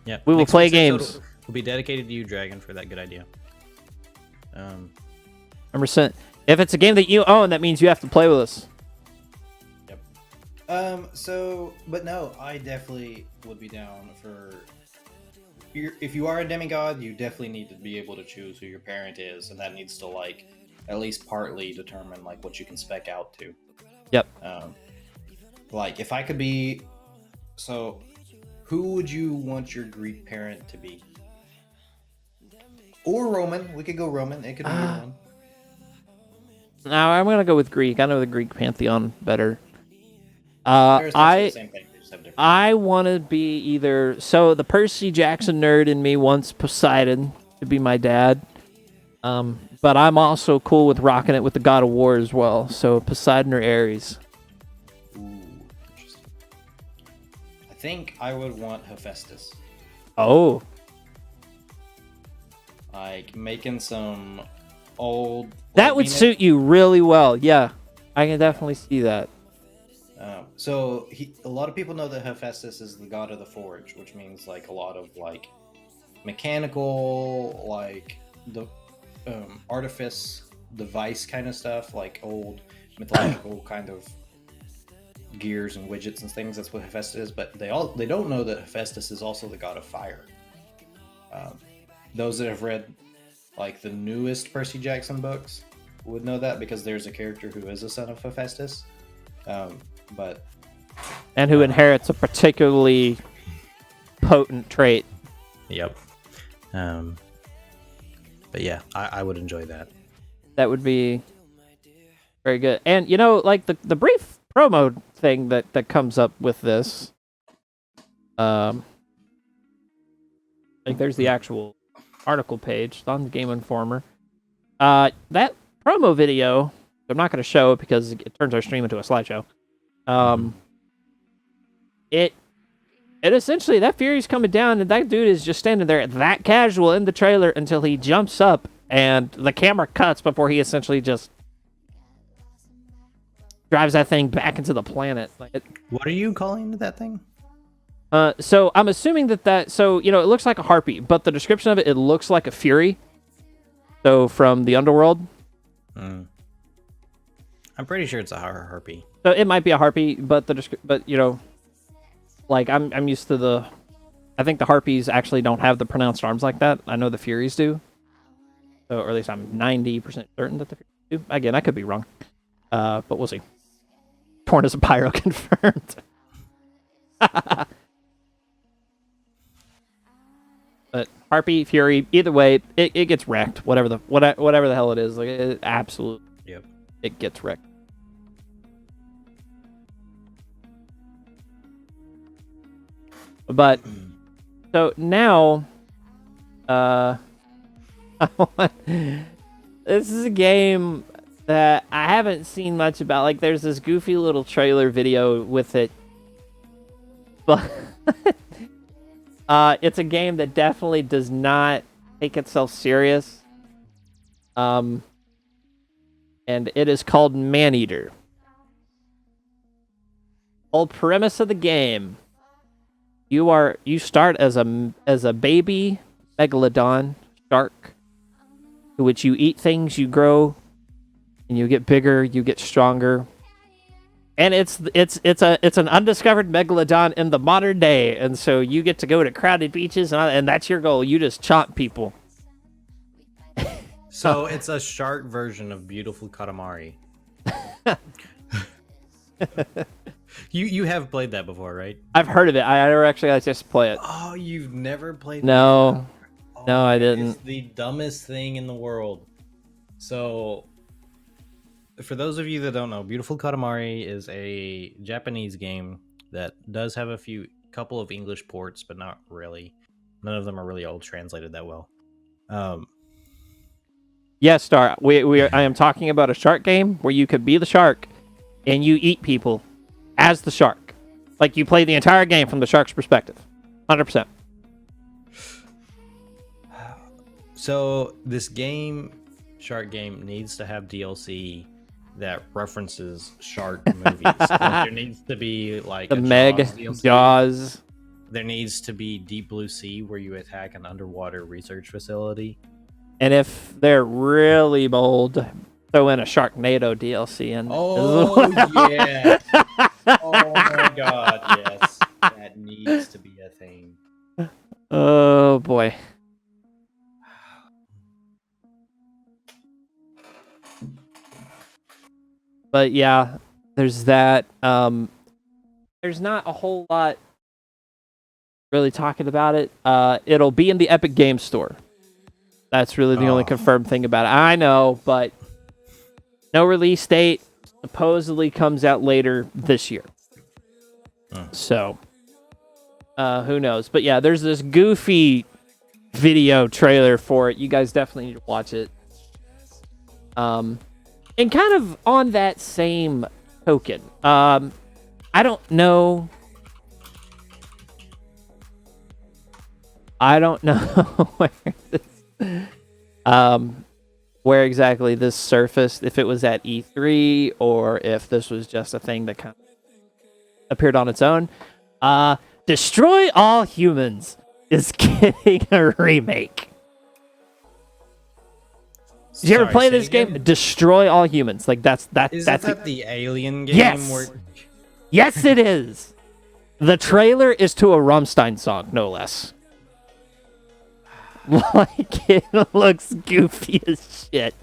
Yeah. We will play games. We'll be dedicated to you, Dragon, for that good idea. 100%. If it's a game that you own, that means you have to play with us. Yep. But no, I definitely would be down for. If you are a demigod, you definitely need to be able to choose who your parent is, and that needs to at least partly determine what you can spec out to. Yep. If I could be, who would you want your Greek parent to be? Or Roman? We could go Roman. It could be Roman. No, I'm gonna go with Greek. I know the Greek pantheon better. I want to be either. So the Percy Jackson nerd in me wants Poseidon to be my dad. But I'm also cool with rocking it with the God of War as well. So Poseidon or Ares. Ooh, interesting. I think I would want Hephaestus. Oh. Making some old. That would suit you really well. Yeah, I can definitely see that. A lot of people know that Hephaestus is the god of the forge, which means a lot of mechanical, the artifice, device kind of stuff, old mythological kind of gears and widgets and things. That's what Hephaestus is. But they don't know that Hephaestus is also the god of fire. Those that have read the newest Percy Jackson books would know that because there's a character who is a son of Hephaestus. And who inherits a particularly potent trait. Yep. But yeah, I would enjoy that. That would be very good. And the brief promo thing that comes up with this, there's the actual article page on the Game Informer. That promo video, I'm not going to show it because it turns our stream into a slideshow. It essentially, that Fury's coming down and that dude is just standing there that casual in the trailer until he jumps up and the camera cuts before he essentially just drives that thing back into the planet. What are you calling that thing? So I'm assuming it looks like a harpy, but the description of it looks like a Fury. So from the underworld. I'm pretty sure it's a harpy. So it might be a harpy, but I'm used to I think the harpies actually don't have the pronounced arms like that. I know the Furies do. So, or at least I'm 90% certain that the Furies do. Again, I could be wrong. But we'll see. Toarn is a pyro confirmed. But harpy, Fury, either way, it gets wrecked. Whatever the hell it is, it absolutely. Yep. It gets wrecked. But so now, this is a game that I haven't seen much about. There's this goofy little trailer video with it, but it's a game that definitely does not take itself serious. And it is called Maneater. Whole premise of the game. You start as a baby megalodon shark, to which you eat things, you grow, and you get bigger, you get stronger. And it's an undiscovered megalodon in the modern day, and so you get to go to crowded beaches, and that's your goal. You just chomp people. So it's a shark version of Beautiful Katamari. You have played that before, right? I've heard of it. I never actually got to just play it. Oh, you've never played No. that? No, I didn't. It's the dumbest thing in the world. So, for those of you that don't know, Beautiful Katamari is a Japanese game that does have a couple of English ports, but not really. None of them are really all translated that well. Yes, Star. I am talking about a shark game where you could be the shark and you eat people as the shark. Like you play the entire game from the shark's perspective. 100%. So this shark game, needs to have DLC that references shark movies. Like, there needs to be like The a Meg, DLC. Jaws. There needs to be Deep Blue Sea, where you attack an underwater research facility. And if they're really bold, throw in a Sharknado DLC in. Oh yeah! Oh my god, yes, that needs to be a thing. Oh boy. But yeah, there's that. There's not a whole lot really talking about it. It'll be in the Epic Games Store. That's really the only confirmed thing about it. I know, but no release date. Supposedly comes out later this year. So, who knows? But yeah, there's this goofy video trailer for it. You guys definitely need to watch it. And kind of on that same token, I don't know. Where exactly this surfaced, if it was at E3 or if this was just a thing that kind of appeared on its own. Destroy All Humans is getting a remake. Did you ever play this game? Destroy All Humans. Like that's the Alien game? Yes. Yes, it is. The trailer is to a Rammstein song, no less. Like, it looks goofy as shit.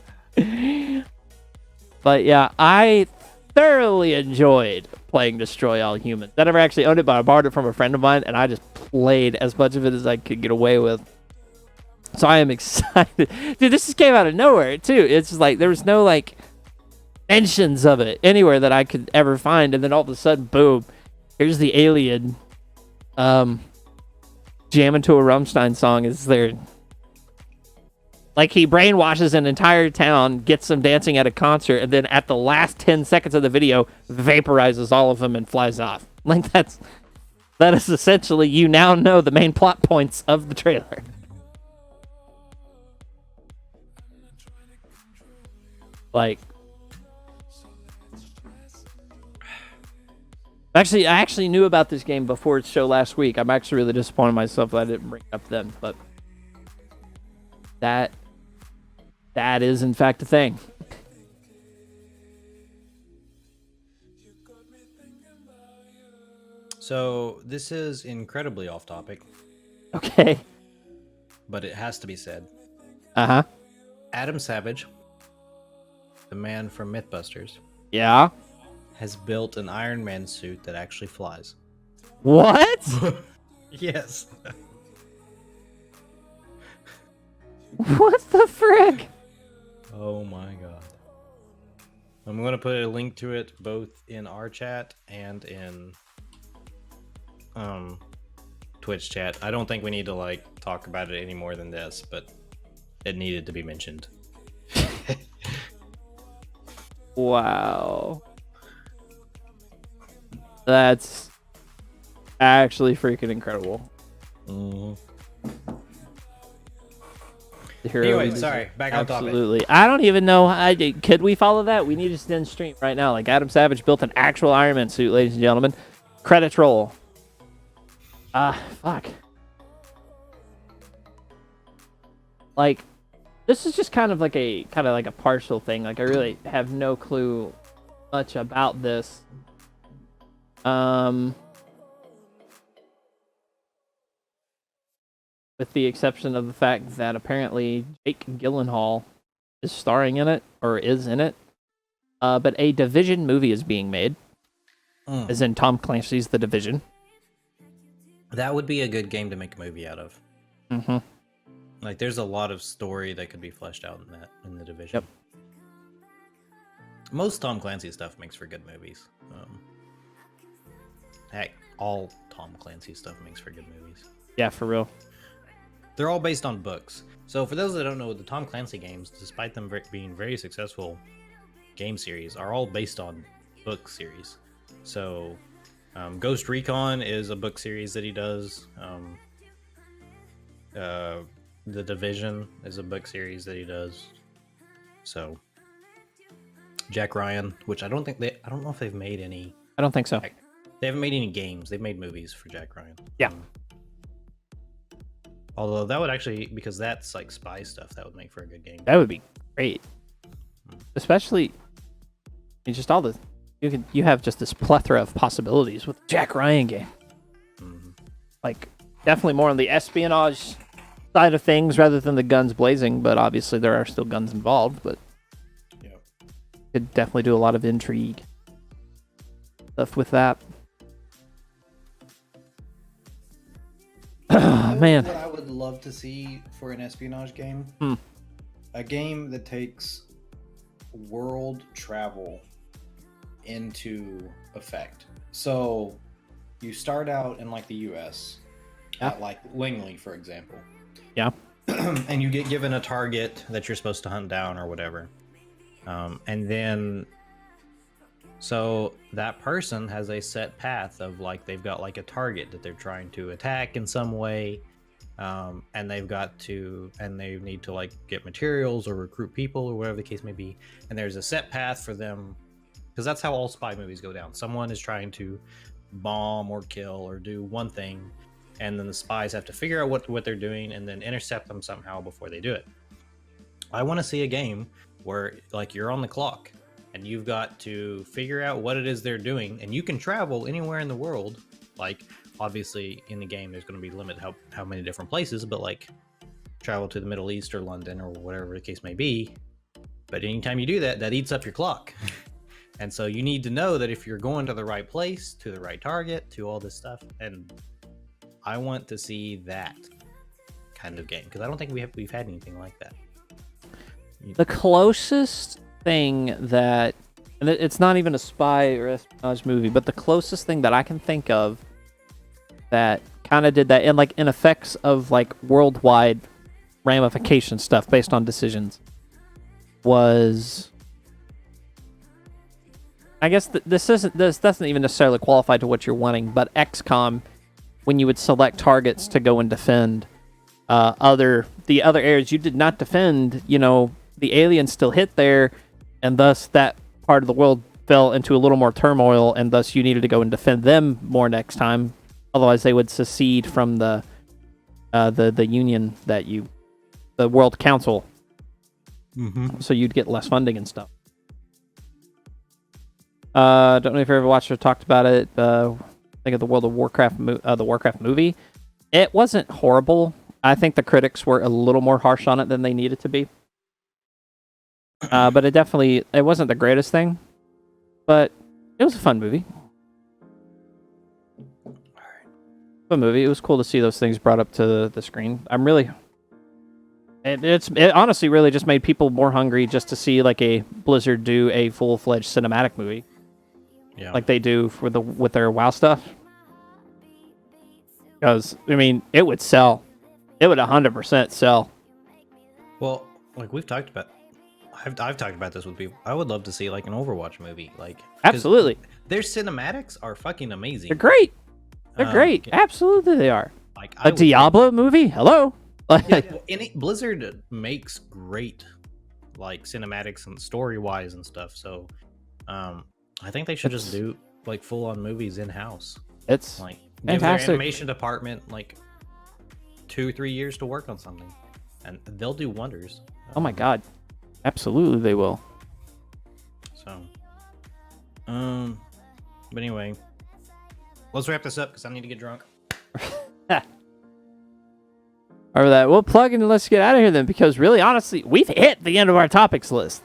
But yeah, I thoroughly enjoyed playing Destroy All Humans. I never actually owned it, but I borrowed it from a friend of mine, and I just played as much of it as I could get away with. So I am excited. Dude, this just came out of nowhere, too. It's just like, there was no, like, mentions of it anywhere that I could ever find, and then all of a sudden, boom, here's the alien jamming to a Rammstein song. Is there... Like, he brainwashes an entire town, gets them dancing at a concert, and then at the last 10 seconds of the video, vaporizes all of them and flies off. Like, that is essentially, you now know the main plot points of the trailer. Like, I actually knew about this game before its show last week. I'm actually really disappointed in myself that I didn't bring it up then, but that is in fact a thing. So this is incredibly off topic. Okay. But it has to be said. Uh-huh. Adam Savage, the man from Mythbusters, Yeah. has built an Iron Man suit that actually flies. What? Yes. What the frick? Oh my god. I'm going to put a link to it both in our chat and in Twitch chat. I don't think we need to like talk about it any more than this, but it needed to be mentioned. Wow. That's actually freaking incredible. Anyway, sorry, back on topic. Absolutely. I don't even know. Could we follow that? We need to send stream right now. Like, Adam Savage built an actual Iron Man suit, ladies and gentlemen. Credits roll. Fuck. Like, this is just kind of like a partial thing. Like, I really have no clue much about this. With the exception of the fact that apparently Jake Gyllenhaal is starring in it, or is in it. But a Division movie is being made. As in Tom Clancy's The Division. That would be a good game to make a movie out of. Mm-hmm. Like, there's a lot of story that could be fleshed out in The Division. Yep. Most Tom Clancy stuff makes for good movies. Heck, all Tom Clancy stuff makes for good movies. Yeah, for real. They're all based on books. So for those that don't know, the Tom Clancy games, despite them being very successful game series, are all based on book series. So Ghost Recon is a book series that he does. The Division is a book series that he does. So Jack Ryan, which I don't know if they've made any. I don't think so. They haven't made any games. They've made movies for Jack Ryan. Yeah. Although that would actually, because that's like spy stuff, that would make for a good game. That would be great. Especially, just all the you have just this plethora of possibilities with the Jack Ryan game. Mm-hmm. Like, definitely more on the espionage side of things rather than the guns blazing, but obviously there are still guns involved, but yeah, could definitely do a lot of intrigue stuff with that. Man, what I would love to see for an espionage game? A game that takes world travel into effect. So you start out in like the US, at like Langley, for example. Yeah. And you get given a target that you're supposed to hunt down or whatever. And then so that person has a set path of like, they've got like a target that they're trying to attack in some way. And they need to like get materials or recruit people or whatever the case may be. And there's a set path for them, because that's how all spy movies go down. Someone is trying to bomb or kill or do one thing, and then the spies have to figure out what they're doing and then intercept them somehow before they do it. I want to see a game where like you're on the clock and you've got to figure out what it is they're doing, and you can travel anywhere in the world. Like, obviously in the game there's going to be limited how many different places, but like travel to the Middle East or London or whatever the case may be. But anytime you do that, that eats up your clock. And so you need to know that if you're going to the right place, to the right target, to all this stuff. And I want to see that kind of game, because I don't think we've had anything like that. the closest thing that, and it's not even a spy or espionage movie, but the closest thing that I can think of that kind of did that in effects of like worldwide ramification stuff based on decisions was, I guess this doesn't even necessarily qualify to what you're wanting, but XCOM, when you would select targets to go and defend the other areas you did not defend, the aliens still hit there, and thus that part of the world fell into a little more turmoil, and thus you needed to go and defend them more next time. Otherwise, they would secede from the union the World Council. Mm-hmm. So you'd get less funding and stuff. Don't know if you ever watched or talked about it. Think of the World of Warcraft, the Warcraft movie. It wasn't horrible. I think the critics were a little more harsh on it than they needed to be. But it wasn't the greatest thing. But it was a fun movie. Fun movie. It was cool to see those things brought up to the screen. It honestly really just made people more hungry just to see like a Blizzard do a full-fledged cinematic movie. Yeah. Like they do with their WoW stuff. Because, it would sell. It would 100% sell. Well, like we've talked about, I've talked about this with people. I would love to see like an Overwatch movie. Like, Absolutely. Their cinematics are fucking amazing. They're great. They're great. Absolutely they are. Like A Diablo movie? Hello? Blizzard makes great like cinematics and story-wise and stuff. So I think they should just do like full-on movies in-house. It's Like, give their fantastic. animation department like 2-3 years to work on something, and they'll do wonders. Oh my god, absolutely they will. So, but anyway, let's wrap this up because I need to get drunk. Or that we'll plug in and let's get out of here then, because really, honestly, we've hit the end of our topics list.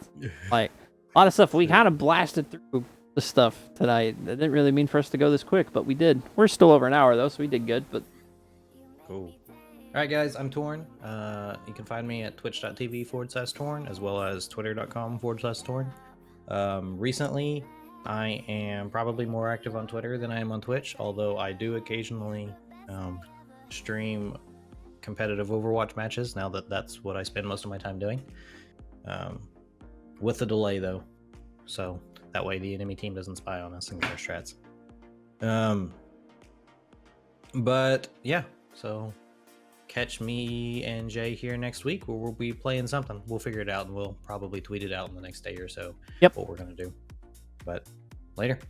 Like a lot of stuff, we kind of blasted through the stuff tonight. That didn't really mean for us to go this quick, but we did. We're still over an hour though, so we did good. But Cool. All right, guys, I'm Toarn. You can find me at twitch.tv/Toarn, as well as twitter.com/Toarn. Recently, I am probably more active on Twitter than I am on Twitch, although I do occasionally stream competitive Overwatch matches, now that that's what I spend most of my time doing. With a delay, though, so that way the enemy team doesn't spy on us and get our strats. But yeah, so catch me and Jay here next week where we'll be playing something. We'll figure it out and we'll probably tweet it out in the next day or so. Yep. What we're gonna do. But later.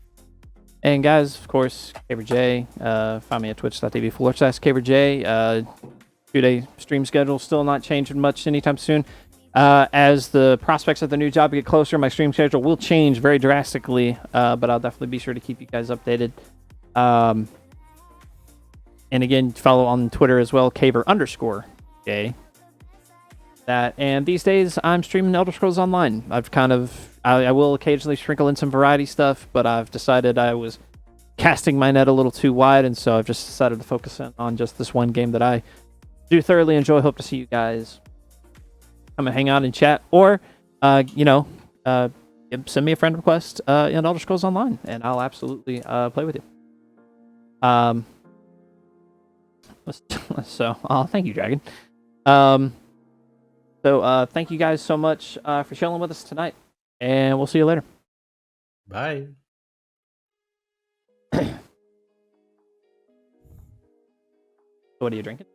and guys, of course, KaverJ, find me at twitch.tv/KaverJ. 2-day stream schedule still not changing much anytime soon. As the prospects of the new job get closer, my stream schedule will change very drastically, but I'll definitely be sure to keep you guys updated. And again, follow on Twitter as well, Kaver_J. That, and these days I'm streaming Elder Scrolls Online. I will occasionally sprinkle in some variety stuff, but I've decided I was casting my net a little too wide, and so I've just decided to focus on just this one game that I do thoroughly enjoy. Hope to see you guys come and hang out and chat, or send me a friend request in Elder Scrolls Online, and I'll absolutely play with you. So thank you, Dragon. So thank you guys so much for chilling with us tonight, and we'll see you later. Bye. What are you drinking?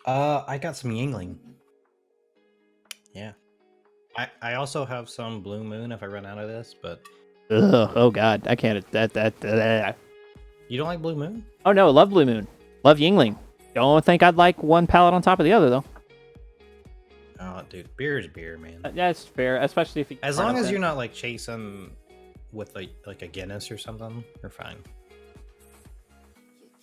I got some Yingling. Yeah. I also have some Blue Moon if I run out of this, but Ugh, oh god, I can't. you don't like Blue Moon? Oh no, love Blue Moon, love Yingling. Don't think I'd like one palette on top of the other though. Oh, dude, beer is beer, man. That's fair, especially if you. As long as you're not like chasing with like a Guinness or something, you're fine.